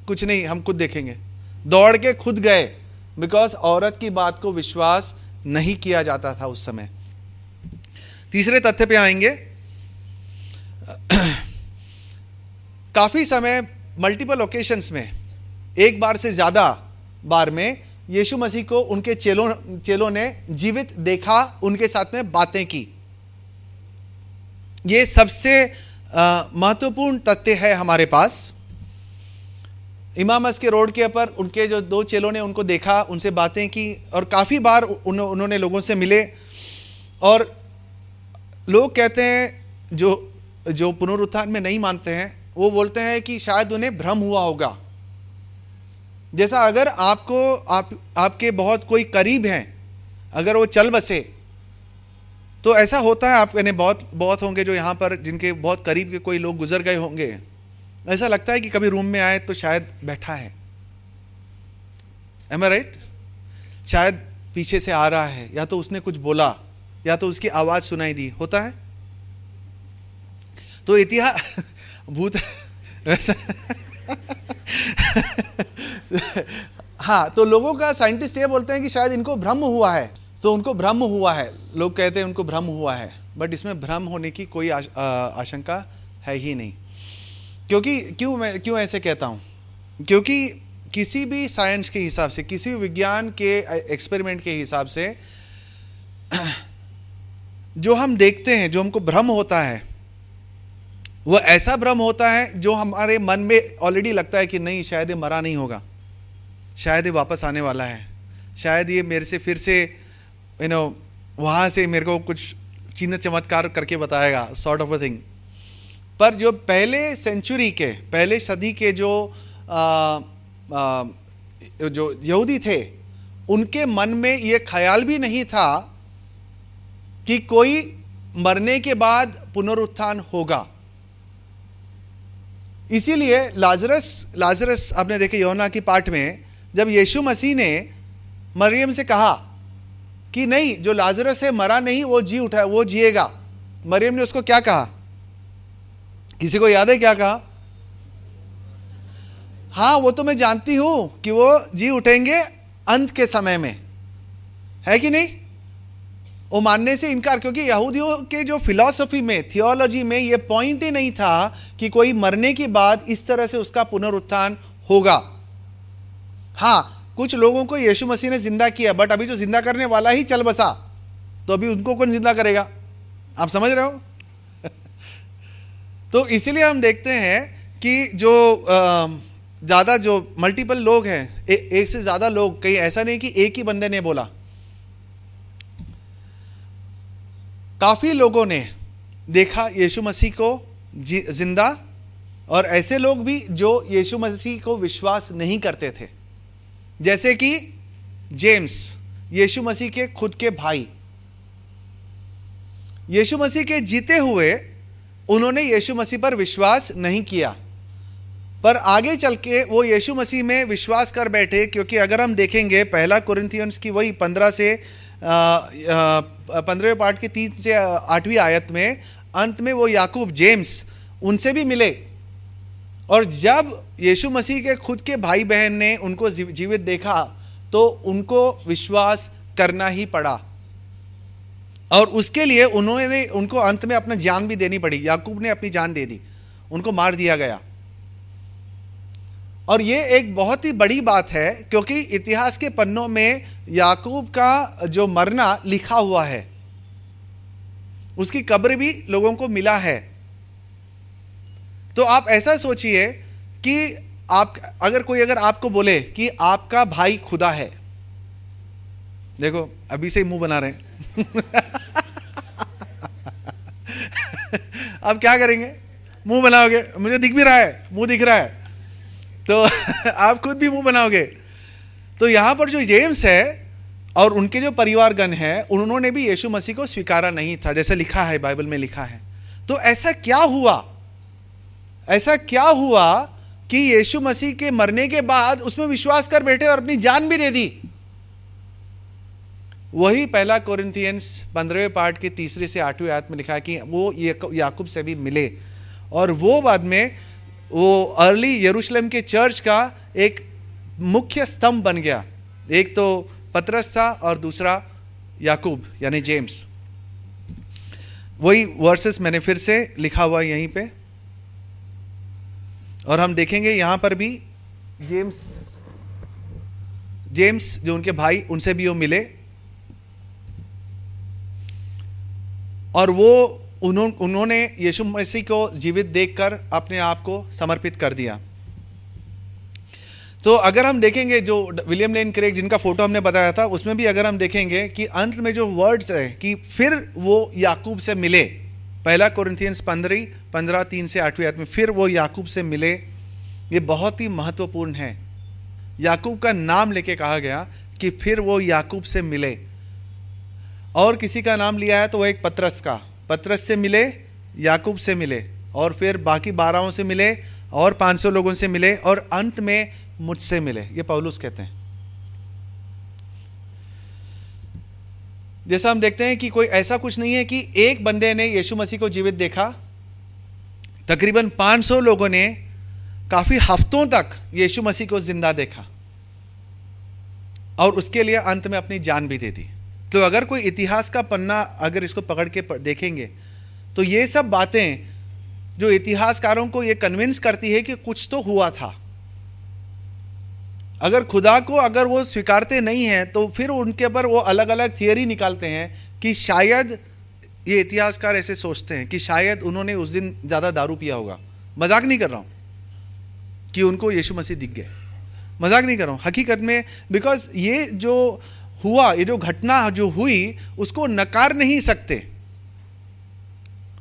कुछ नहीं, हम खुद देखेंगे। दौड़ के खुद गए, बिकॉज औरत की बात को विश्वास नहीं किया जाता था उस समय। तीसरे तथ्य पे आएंगे। काफी समय, मल्टीपल ओकेशंस में, एक बार से ज्यादा बार में यीशु मसीह को उनके चेलों ने जीवित देखा, उनके साथ में बातें की। ये सबसे महत्वपूर्ण तथ्य है हमारे पास। इमामस के रोड के ऊपर उनके जो 2 चेलों ने उनको देखा, उनसे बातें की, और काफ़ी बार उन्होंने लोगों से मिले। और लोग कहते हैं, जो पुनरुत्थान में नहीं मानते हैं, वो बोलते हैं कि शायद उन्हें भ्रम हुआ होगा। जैसा अगर आपके बहुत कोई करीब हैं, अगर वो चल बसे, तो ऐसा होता है। आप यानी बहुत होंगे जो यहाँ पर, जिनके बहुत करीब के कोई लोग गुजर गए होंगे, ऐसा लगता है कि कभी रूम में आए तो शायद बैठा है, एम आई राइट? शायद पीछे से आ रहा है, या तो उसने कुछ बोला, या तो उसकी आवाज सुनाई दी, होता है। तो इतिहास भूत वैसा हाँ, तो लोगों का, साइंटिस्ट ये बोलते हैं कि शायद इनको भ्रम हुआ है। तो उनको भ्रम हुआ है, लोग कहते हैं उनको भ्रम हुआ है। बट इसमें भ्रम होने की कोई आशंका है ही नहीं। क्योंकि मैं क्यों ऐसे कहता हूँ, क्योंकि किसी भी साइंस के हिसाब से, किसी भी विज्ञान के एक्सपेरिमेंट के हिसाब से जो हम देखते हैं, जो हमको भ्रम होता है, वो ऐसा भ्रम होता है जो हमारे मन में ऑलरेडी लगता है कि नहीं, शायद ये मरा नहीं होगा, शायद ये वापस आने वाला है, शायद ये मेरे से फिर से वहाँ से मेरे को कुछ चिन्ह चमत्कार करके बताएगा, सॉर्ट ऑफ अ थिंग। पर जो पहले सेंचुरी के, पहले सदी के जो यहूदी थे, उनके मन में ये ख्याल भी नहीं था कि कोई मरने के बाद पुनरुत्थान होगा। इसीलिए लाजरस आपने देखे यूहन्ना की पाठ में, जब यीशु मसीह ने मरियम से कहा कि नहीं, जो लाजरस है मरा नहीं, वो जी उठा, वो जिएगा, मरियम ने उसको क्या कहा? किसी को याद है क्या कहा? हाँ, वो तो मैं जानती हूं कि वो जी उठेंगे अंत के समय में, है कि नहीं? वो मानने से इनकार, क्योंकि यहूदियों के जो फिलॉसफी में, थियोलॉजी में, ये पॉइंट ही नहीं था कि कोई मरने के बाद इस तरह से उसका पुनरुत्थान होगा। हाँ, कुछ लोगों को यीशु मसीह ने जिंदा किया, बट अभी जो जिंदा करने वाला ही चल बसा, तो अभी उनको कौन जिंदा करेगा? आप समझ रहे हो? तो इसीलिए हम देखते हैं कि जो ज़्यादा जो मल्टीपल लोग हैं, एक से ज़्यादा लोग, कहीं ऐसा नहीं कि एक ही बंदे ने बोला, काफ़ी लोगों ने देखा यीशु मसीह को जिंदा, और ऐसे लोग भी जो यीशु मसीह को विश्वास नहीं करते थे, जैसे कि जेम्स, यीशु मसीह के खुद के भाई। यीशु मसीह के जीते हुए उन्होंने यीशु मसीह पर विश्वास नहीं किया, पर आगे चल के वो यीशु मसीह में विश्वास कर बैठे। क्योंकि अगर हम देखेंगे पहला कुरिन्थियंस की वही 15वें पाठ के 3 से 8वीं आयत में, अंत में वो याकूब, जेम्स, उनसे भी मिले, और जब यीशु मसीह के खुद के भाई बहन ने उनको जीवित देखा तो उनको विश्वास करना ही पड़ा, और उसके लिए उनको अंत में अपना जान भी देनी पड़ी। याकूब ने अपनी जान दे दी, उनको मार दिया गया। और ये एक बहुत ही बड़ी बात है, क्योंकि इतिहास के पन्नों में याकूब का जो मरना लिखा हुआ है, उसकी कब्र भी लोगों को मिला है। तो आप ऐसा सोचिए कि अगर आपको बोले कि आपका भाई खुदा है, देखो अभी से ही मुंह बना रहे हैं आप क्या करेंगे? मुंह बनाओगे? मुझे दिख भी रहा है, मुंह दिख रहा है, तो आप खुद भी मुंह बनाओगे। तो यहां पर जो जेम्स है और उनके जो परिवारगण हैं, उन्होंने भी यीशु मसीह को स्वीकारा नहीं था, जैसे लिखा है, बाइबल में लिखा है। तो ऐसा क्या हुआ कि यीशु मसीह के मरने के बाद उसमें विश्वास कर बैठे और अपनी जान भी दे दी? वही पहला कोरिन्थियंस 15वें पाठ के 3 से 8वीं आयत में लिखा है कि वो याकूब से भी मिले, और वो बाद में वो अर्ली यरूशलेम के चर्च का एक मुख्य स्तंभ बन गया। एक तो पतरस था और दूसरा याकूब यानी जेम्स। वही वर्सेस मैंने फिर से लिखा हुआ यहीं पे, और हम देखेंगे यहां पर भी जेम्स जो उनके भाई, उनसे भी वो मिले, और वो उन्होंने यीशु मसीह को जीवित देखकर अपने आप को समर्पित कर दिया। तो अगर हम देखेंगे जो विलियम लेन क्रेग जिनका फोटो हमने बताया था, उसमें भी अगर हम देखेंगे कि अंत में जो वर्ड्स है कि फिर वो याकूब से मिले, पहला कोरिन्थियंस 15 3 से 8वीं आयत में, फिर वो याकूब से मिले, ये बहुत ही महत्वपूर्ण है। याकूब का नाम लेके कहा गया कि फिर वो याकूब से मिले, और किसी का नाम लिया है तो वह एक पतरस से मिले, याकूब से मिले, और फिर बाकी 12 से मिले, और 500 लोगों से मिले, और अंत में मुझसे मिले। ये पौलुस कहते हैं। जैसा हम देखते हैं कि कोई ऐसा कुछ नहीं है कि एक बंदे ने यीशु मसीह को जीवित देखा, तकरीबन 500 लोगों ने काफी हफ्तों तक यीशु मसीह को जिंदा देखा, और उसके लिए अंत में अपनी जान भी दे दी। तो अगर कोई इतिहास का पन्ना अगर इसको पकड़ के देखेंगे तो ये सब बातें जो इतिहासकारों को ये कन्विंस करती है कि कुछ तो हुआ था। अगर खुदा को अगर वो स्वीकारते नहीं हैं तो फिर उनके ऊपर वो अलग अलग थियरी निकालते हैं कि शायद, ये इतिहासकार ऐसे सोचते हैं कि शायद उन्होंने उस दिन ज़्यादा दारू पिया होगा। मजाक नहीं कर रहा हूँ कि उनको यीशु मसीह दिख गए, मजाक नहीं कर रहा हूँ, हकीकत में। बिकॉज ये जो हुआ, ये जो घटना जो हुई, उसको नकार नहीं सकते।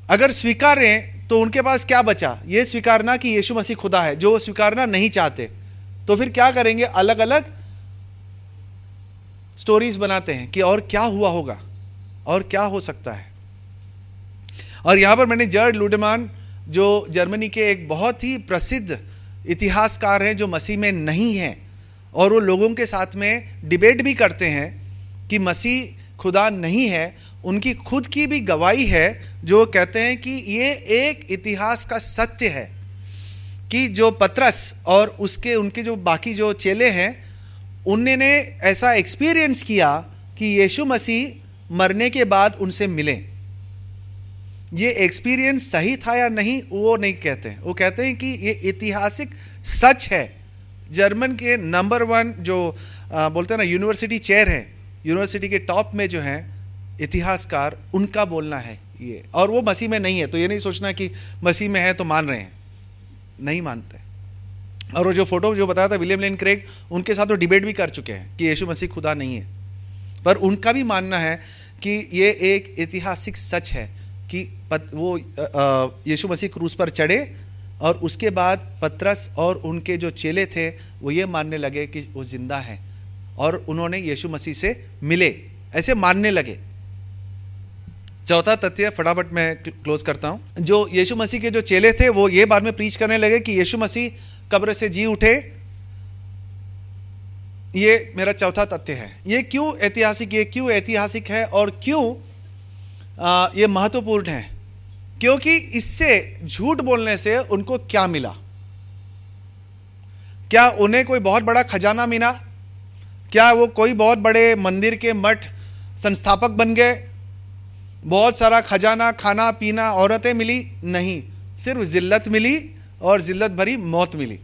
अगर स्वीकारें तो उनके पास क्या बचा? ये स्वीकारना कि यीशु मसीह खुदा है, जो स्वीकारना नहीं चाहते तो फिर क्या करेंगे? अलग अलग स्टोरीज बनाते हैं कि और क्या हुआ होगा और क्या हो सकता है। और यहां पर मैंने जर्ड लुडेमान, जो जर्मनी के एक बहुत ही प्रसिद्ध इतिहासकार हैं, जो मसीह में नहीं हैं, और वो लोगों के साथ में डिबेट भी करते हैं कि मसीह खुदा नहीं है, उनकी खुद की भी गवाही है, जो कहते हैं कि ये एक इतिहास का सत्य है कि जो पतरस और उनके जो बाकी जो चेले हैं, उन्होंने ऐसा एक्सपीरियंस किया कि यीशु मसीह मरने के बाद उनसे मिले। ये एक्सपीरियंस सही था या नहीं वो नहीं कहते हैं, वो कहते हैं कि ये ऐतिहासिक सच है। जर्मन के नंबर 1 जो बोलते हैं ना यूनिवर्सिटी चेयर है, यूनिवर्सिटी के टॉप में जो हैं इतिहासकार, उनका बोलना है ये। और वो मसीह में नहीं है, तो ये नहीं सोचना कि मसीह में है तो मान रहे हैं, नहीं मानते। और वो जो फोटो जो बताया था विलियम लेन क्रेग, उनके साथ तो डिबेट भी कर चुके हैं कि यीशु मसीह खुदा नहीं है, पर उनका भी मानना है कि ये एक ऐतिहासिक सच है कि वो यीशु मसीह क्रूस पर चढ़े और उसके बाद पतरस और उनके जो चेले थे वो ये मानने लगे कि वो जिंदा है और उन्होंने यीशु मसीह से मिले, ऐसे मानने लगे। चौथा तथ्य फटाफट मैं क्लोज करता हूं। जो यीशु मसीह के जो चेले थे वो ये बाद में प्रीच करने लगे कि यीशु मसीह कब्र से जी उठे। ये मेरा चौथा तथ्य है। ये क्यों ऐतिहासिक है और क्यों ये महत्वपूर्ण है? क्योंकि इससे झूठ बोलने से उनको क्या मिला? क्या उन्हें कोई बहुत बड़ा खजाना मिला? क्या वो कोई बहुत बड़े मंदिर के मठ संस्थापक बन गए? बहुत सारा खजाना, खाना पीना, औरतें मिली? नहीं, सिर्फ जिल्लत मिली और जिल्लत भरी मौत मिली।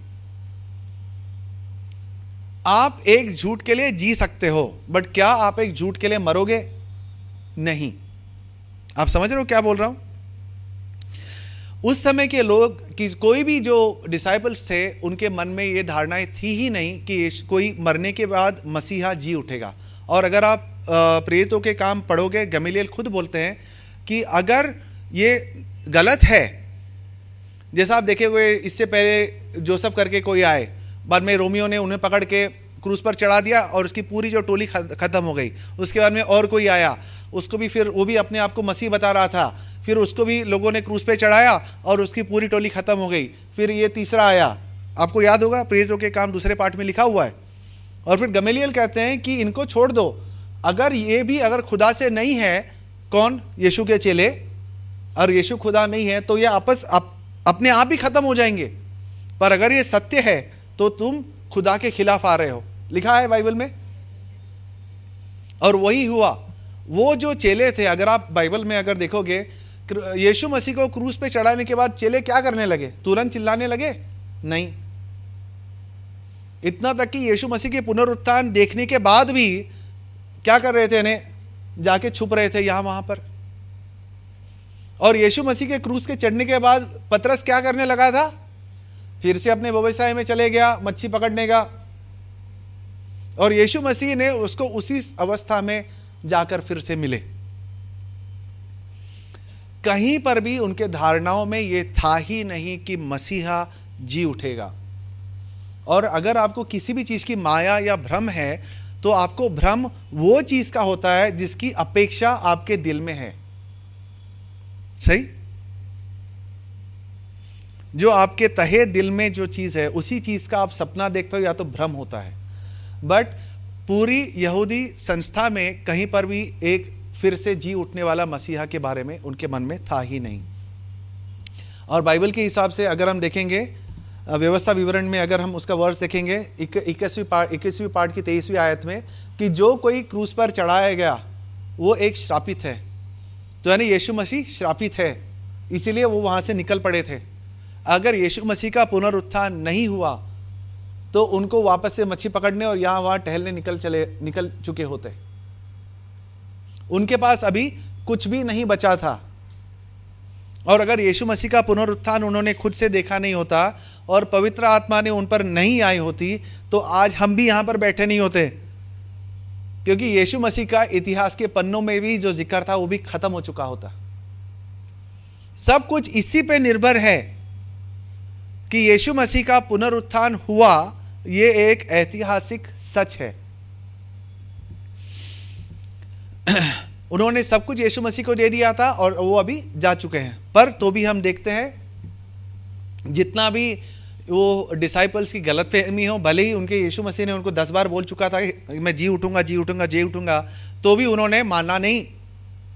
आप एक झूठ के लिए जी सकते हो, बट क्या आप एक झूठ के लिए मरोगे? नहीं। आप समझ रहे हो क्या बोल रहा हूं? उस समय के लोग कि कोई भी जो डिसाइपल्स थे उनके मन में ये धारणाएं थी ही नहीं कि कोई मरने के बाद मसीहा जी उठेगा। और अगर आप प्रेरितों के काम पढ़ोगे, गमलीएल खुद बोलते हैं कि अगर ये गलत है, जैसा आप देखे हुए इससे पहले जोसेफ करके कोई आए, बाद में रोमियो ने उन्हें पकड़ के क्रूस पर चढ़ा दिया और उसकी पूरी जो टोली खत्म हो गई। उसके बाद में और कोई आया, उसको भी फिर वो भी अपने आप को मसीह बता रहा था, फिर उसको भी लोगों ने क्रूस पे चढ़ाया और उसकी पूरी टोली खत्म हो गई। फिर ये तीसरा आया, आपको याद होगा प्रेरितों के काम दूसरे पार्ट में लिखा हुआ है। और फिर गमलीएल कहते हैं कि इनको छोड़ दो, अगर ये भी अगर खुदा से नहीं है, कौन? यीशु के चेले, और यीशु खुदा नहीं है तो ये आपस अपने आप ही खत्म हो जाएंगे। पर अगर ये सत्य है तो तुम खुदा के खिलाफ आ रहे हो, लिखा है बाइबल में। और वही हुआ। वो जो चेले थे, अगर आप बाइबल में अगर देखोगे, यीशु मसीह को क्रूस पे चढ़ाने के बाद चेले क्या करने लगे? तुरंत चिल्लाने लगे? नहीं। इतना तक कि यीशु मसीह के पुनरुत्थान देखने के बाद भी क्या कर रहे थे? इन्हें जाके छुप रहे थे यहां वहां पर। और यीशु मसीह के क्रूस के चढ़ने के बाद पतरस क्या करने लगा था? फिर से अपने व्यवसाय में चले गया, मच्छी पकड़ने का। और यीशु मसीह ने उसको उसी अवस्था में जाकर फिर से मिले। कहीं पर भी उनके धारणाओं में यह था ही नहीं कि मसीहा जी उठेगा। और अगर आपको किसी भी चीज की माया या भ्रम है तो आपको भ्रम वो चीज का होता है जिसकी अपेक्षा आपके दिल में है। सही? जो आपके तहे दिल में जो चीज है उसी चीज का आप सपना देखते हो या तो भ्रम होता है। बट पूरी यहूदी संस्था में कहीं पर भी एक फिर से जी उठने वाला मसीहा के बारे में उनके मन में था ही नहीं। और बाइबल के हिसाब से अगर हम देखेंगे, व्यवस्था विवरण में अगर हम उसका वर्ष देखेंगे 21वीं पार्ट की 23वीं आयत में, कि जो कोई क्रूस पर चढ़ाया गया वो एक श्रापित है। तो यानी यीशु मसीह श्रापित है, इसीलिए वो वहाँ से निकल पड़े थे। अगर यीशु मसीह का पुनरुत्थान नहीं हुआ तो उनको वापस से मच्छी पकड़ने और यहाँ वहाँ टहलने निकल चुके होते। उनके पास अभी कुछ भी नहीं बचा था। और अगर यीशु मसीह का पुनरुत्थान उन्होंने खुद से देखा नहीं होता और पवित्र आत्मा ने उन पर नहीं आई होती तो आज हम भी यहाँ पर बैठे नहीं होते, क्योंकि यीशु मसीह का इतिहास के पन्नों में भी जो जिक्र था वो भी खत्म हो चुका होता। सब कुछ इसी पे निर्भर है कि यीशु मसीह का पुनरुत्थान हुआ। ये एक ऐतिहासिक सच है। उन्होंने सब कुछ यीशु मसीह को दे दिया था और वो अभी जा चुके हैं। पर तो भी हम देखते हैं जितना भी वो डिसाइपल्स की गलतफहमी हो, भले ही उनके यीशु मसीह ने उनको 10 बार बोल चुका था मैं जी उठूंगा जी उठूंगा जी उठूंगा, तो भी उन्होंने माना नहीं।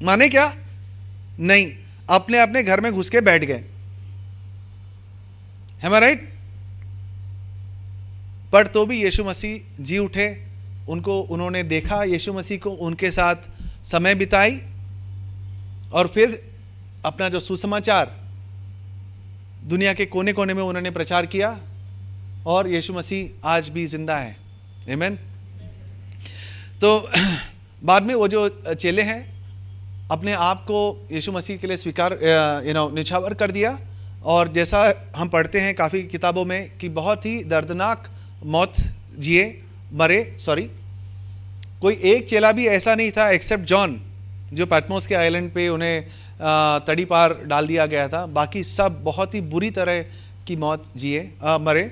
माने क्या? नहीं, अपने अपने घर में घुस के बैठ गए। है मैं राइट? पर तो भी यीशु मसीह जी उठे, उनको उन्होंने देखा, यीशु मसीह को उनके साथ समय बिताई और फिर अपना जो सुसमाचार दुनिया के कोने कोने में उन्होंने प्रचार किया और यीशु मसीह आज भी जिंदा है। आमीन। तो बाद में वो जो चेले हैं अपने आप को यीशु मसीह के लिए स्वीकार निछावर कर दिया। और जैसा हम पढ़ते हैं काफ़ी किताबों में कि बहुत ही दर्दनाक मौत कोई एक चेला भी ऐसा नहीं था एक्सेप्ट जॉन, जो पैटमोस के आइलैंड पे उन्हें तड़ी पार डाल दिया गया था। बाकी सब बहुत ही बुरी तरह की मौत मरे।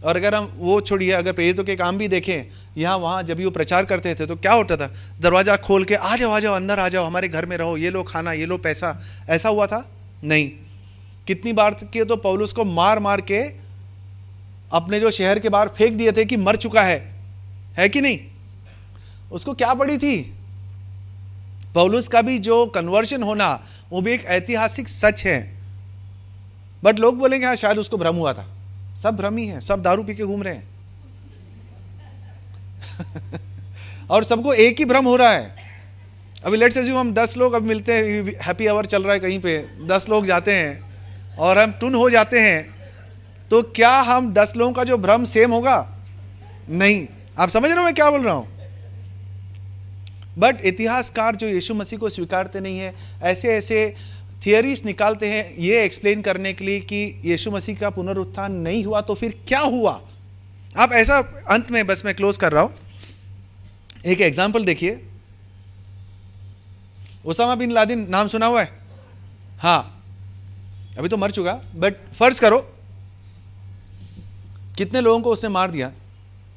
और अगर हम वो छोड़िए, अगर प्रेरितों के काम भी देखें, यहाँ वहाँ जब वो प्रचार करते थे तो क्या होता था? दरवाज़ा खोल के आ जाओ अंदर आ जाओ, हमारे घर में रहो, ये लो खाना, ये लो पैसा। ऐसा हुआ था? नहीं। कितनी बार के तो पौलुस को मार मार के अपने जो शहर के बाहर फेंक दिए थे कि मर चुका है कि नहीं? उसको क्या पड़ी थी? पौलुस का भी जो कन्वर्जन होना वो भी एक ऐतिहासिक सच है। बट लोग बोलेंगे हाँ शायद उसको भ्रम हुआ था। सब भ्रम ही है, सब दारू पी के घूम रहे हैं और सबको एक ही भ्रम हो रहा है। अभी लेट्स अज्यूम हम 10 लोग अब मिलते हैं, हैप्पी आवर चल रहा है कहीं पे, 10 लोग जाते हैं और हम टुन हो जाते हैं, तो क्या हम 10 लोगों का जो भ्रम सेम होगा? नहीं। आप समझ रहे हो मैं क्या बोल रहा हूं? बट इतिहासकार जो यीशु मसीह को स्वीकारते नहीं है, ऐसे ऐसे थियरीज निकालते हैं ये एक्सप्लेन करने के लिए कि यीशु मसीह का पुनरुत्थान नहीं हुआ तो फिर क्या हुआ। आप ऐसा अंत में बस मैं क्लोज कर रहा हूं, एक एग्जाम्पल देखिए। ओसामा बिन लादेन नाम सुना हुआ है? हाँ, अभी तो मर चुका, बट फर्ज करो कितने लोगों को उसने मार दिया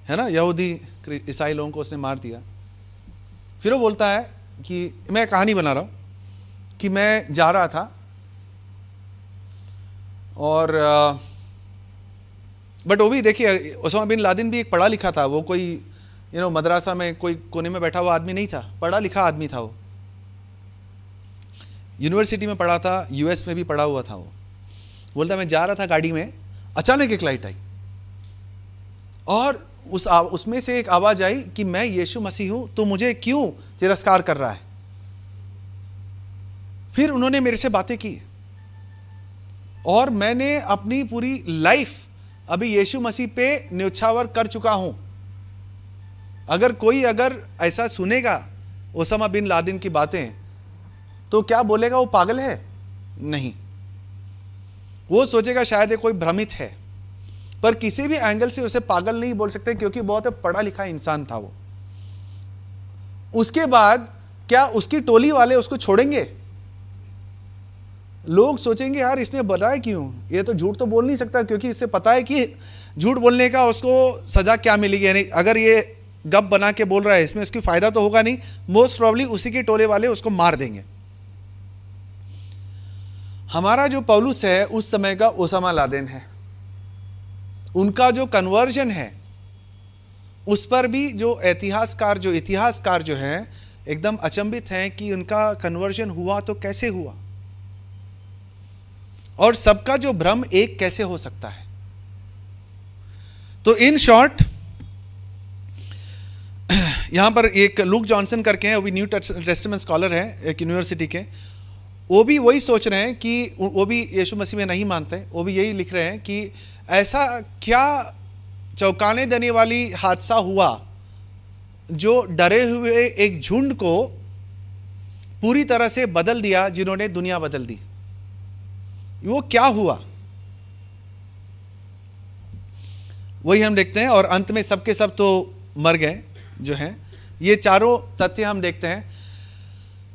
है ना, यहूदी ईसाई लोगों को उसने मार दिया। फिर वो बोलता है कि मैं कहानी बना रहा हूँ कि मैं जा रहा था और बट वो भी देखिए ओसामा बिन लादेन भी एक पढ़ा लिखा था। वो कोई मदरसा में कोई कोने में बैठा हुआ आदमी नहीं था, पढ़ा लिखा आदमी था। वो यूनिवर्सिटी में पढ़ा था, यूएस में भी पढ़ा हुआ था। वो बोलता मैं जा रहा था गाड़ी में, अचानक एक लाइट आई और उसमें से एक आवाज आई कि मैं यीशु मसीह हूं, तो मुझे क्यों तिरस्कार कर रहा है। फिर उन्होंने मेरे से बातें की और मैंने अपनी पूरी लाइफ अभी यीशु मसीह पे न्यौछावर कर चुका हूं। अगर ऐसा सुनेगा ओसामा बिन लादेन की बातें तो क्या बोलेगा? वो पागल है? नहीं, वो सोचेगा शायद कोई भ्रमित है। पर किसी भी एंगल से उसे पागल नहीं बोल सकते क्योंकि बहुत पढ़ा लिखा इंसान था वो। उसके बाद क्या उसकी टोली वाले उसको छोड़ेंगे? लोग सोचेंगे यार इसने बताया क्यों, ये तो झूठ तो बोल नहीं सकता, क्योंकि इससे पता है कि झूठ बोलने का उसको सजा क्या मिलेगी। यानी अगर ये गप बना के बोल रहा है इसमें उसकी फायदा तो होगा नहीं, मोस्ट प्रॉब्ली उसी के टोले वाले उसको मार देंगे। हमारा जो पौलुस है उस समय का ओसामा लादेन है। उनका जो कन्वर्जन है उस पर भी जो इतिहासकार जो हैं एकदम अचंभित हैं कि उनका कन्वर्जन हुआ तो कैसे हुआ और सबका जो भ्रम एक कैसे हो सकता है। तो इन शॉर्ट यहाँ पर एक लूक जॉनसन करके हैं, वो भी न्यू टेस्टामेंट स्कॉलर हैं एक यूनिवर्सिटी के, वो भी वही सोच रहे हैं कि वो भी यीशु मसीह में नहीं मानते, वो भी यही लिख रहे हैं कि ऐसा क्या चौंकाने देने वाली हादसा हुआ जो डरे हुए एक झुंड को पूरी तरह से बदल दिया, जिन्होंने दुनिया बदल दी। वो क्या हुआ वही हम देखते हैं, और अंत में सबके सब तो मर गए जो हैं। ये चारों तथ्य हम देखते हैं।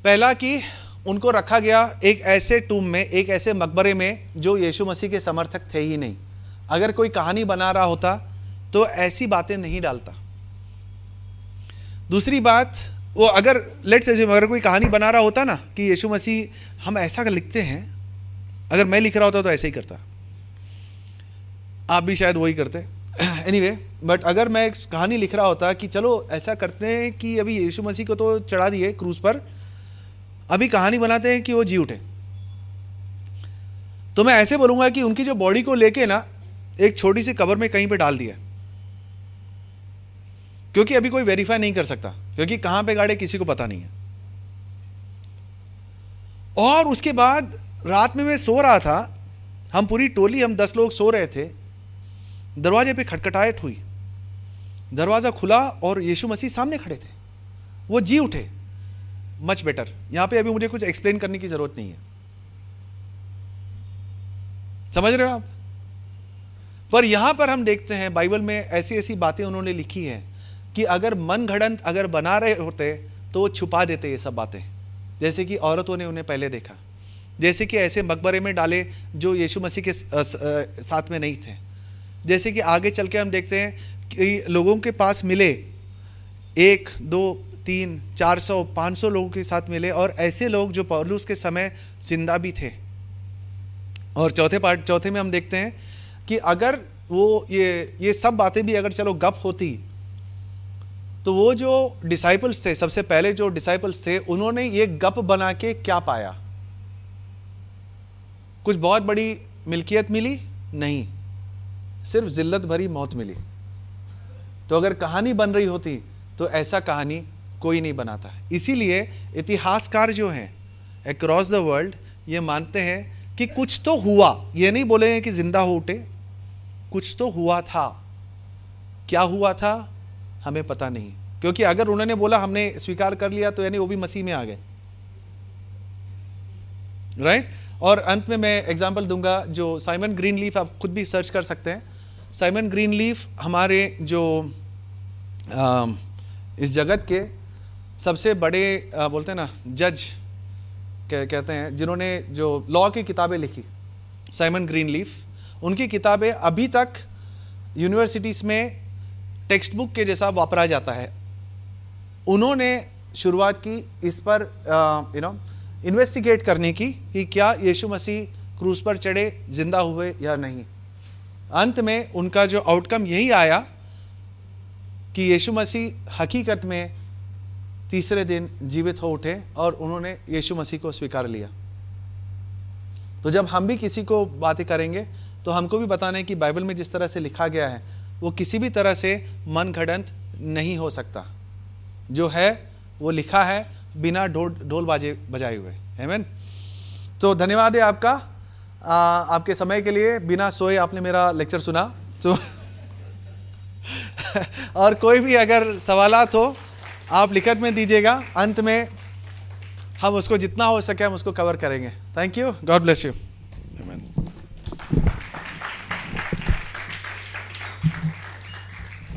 पहला कि उनको रखा गया एक ऐसे टूम में, एक ऐसे मकबरे में जो यीशु मसीह के समर्थक थे ही नहीं। अगर कोई कहानी बना रहा होता तो ऐसी बातें नहीं डालता। दूसरी बात, वो अगर लेट्स से अगर कोई कहानी बना रहा होता ना कि यीशु मसीह हम ऐसा लिखते हैं, अगर मैं लिख रहा होता तो ऐसे ही करता, आप भी शायद वही करते एनीवे बट अगर मैं एक कहानी लिख रहा होता कि चलो ऐसा करते हैं कि अभी यीशु मसीह को तो चढ़ा दिए क्रूज पर, अभी कहानी बनाते हैं कि वो जी उठे, तो मैं ऐसे बोलूंगा कि उनकी जो बॉडी को लेके ना एक छोटी सी कब्र में कहीं पे डाल दिया, क्योंकि अभी कोई वेरीफाई नहीं कर सकता, क्योंकि कहां पे गाड़े किसी को पता नहीं है। और उसके बाद रात में मैं सो रहा था, हम पूरी टोली, हम 10 लोग सो रहे थे, दरवाजे पे खटखटाहट हुई, दरवाजा खुला और यीशु मसीह सामने खड़े थे। वो जी उठे। Much better. यहां पे अभी मुझे कुछ एक्सप्लेन करने की जरूरत नहीं है, समझ रहे हो आप? पर यहां पर हम देखते हैं बाइबल में ऐसी ऐसी बातें उन्होंने लिखी हैं कि अगर मन घड़ंत अगर बना रहे होते तो वो छुपा देते ये सब बातें, जैसे कि औरतों ने उन्हें पहले देखा, जैसे कि ऐसे मकबरे में डाले जो यीशु मसीह के साथ में नहीं थे, जैसे कि आगे चल के हम देखते हैं कि लोगों के पास मिले 1, 2, 3, 400, 500 लोगों के साथ मिले, और ऐसे लोग जो पौलुस के समय जिंदा भी थे। और चौथे में हम देखते हैं कि अगर वो ये सब बातें भी अगर चलो गप होती, तो वो जो डिसाइपल्स थे, सबसे पहले जो डिसाइपल्स थे, उन्होंने ये गप बना के क्या पाया? कुछ बहुत बड़ी मिल्कियत मिली? नहीं, सिर्फ जिल्लत भरी मौत मिली। तो अगर कहानी बन रही होती तो ऐसा कहानी कोई नहीं बनाता। इसीलिए इतिहासकार जो हैं अक्रॉस द वर्ल्ड ये मानते हैं कि कुछ तो हुआ, ये नहीं बोलेंगे कि जिंदा हो उठे, कुछ तो हुआ था। क्या हुआ था हमें पता नहीं, क्योंकि अगर उन्होंने बोला हमने स्वीकार कर लिया तो यानी वो भी मसीह में आ गए, राइट? और अंत में मैं एग्जांपल दूंगा जो साइमन ग्रीनलीफ, आप खुद भी सर्च कर सकते हैं। साइमन ग्रीनलीफ हमारे जो इस जगत के सबसे बड़े बोलते हैं ना जज कहते हैं, जिन्होंने जो लॉ की किताबें लिखी, साइमन ग्रीनलीफ, उनकी किताबें अभी तक यूनिवर्सिटीज़ में टेक्स्ट बुक के जैसा वापरा जाता है। उन्होंने शुरुआत की इस पर इन्वेस्टिगेट करने की कि क्या यीशु मसीह क्रूस पर चढ़े, जिंदा हुए या नहीं। अंत में उनका जो आउटकम यही आया कि यीशु मसीह हकीकत में तीसरे दिन जीवित हो उठे और उन्होंने यीशु मसीह को स्वीकार लिया। तो जब हम भी किसी को बातें करेंगे तो हमको भी बताना है कि बाइबल में जिस तरह से लिखा गया है वो किसी भी तरह से मन घड़ंत नहीं हो सकता। जो है वो लिखा है बिना ढोल बाजे बजाए हुए। आमीन। तो धन्यवाद है आपका, आपके समय के लिए। बिना सोए आपने मेरा लेक्चर सुना। तो और कोई भी अगर सवालात हो आप लिखत में दीजिएगा, अंत में हम उसको जितना हो सके हम उसको कवर करेंगे। Thank you, God bless you.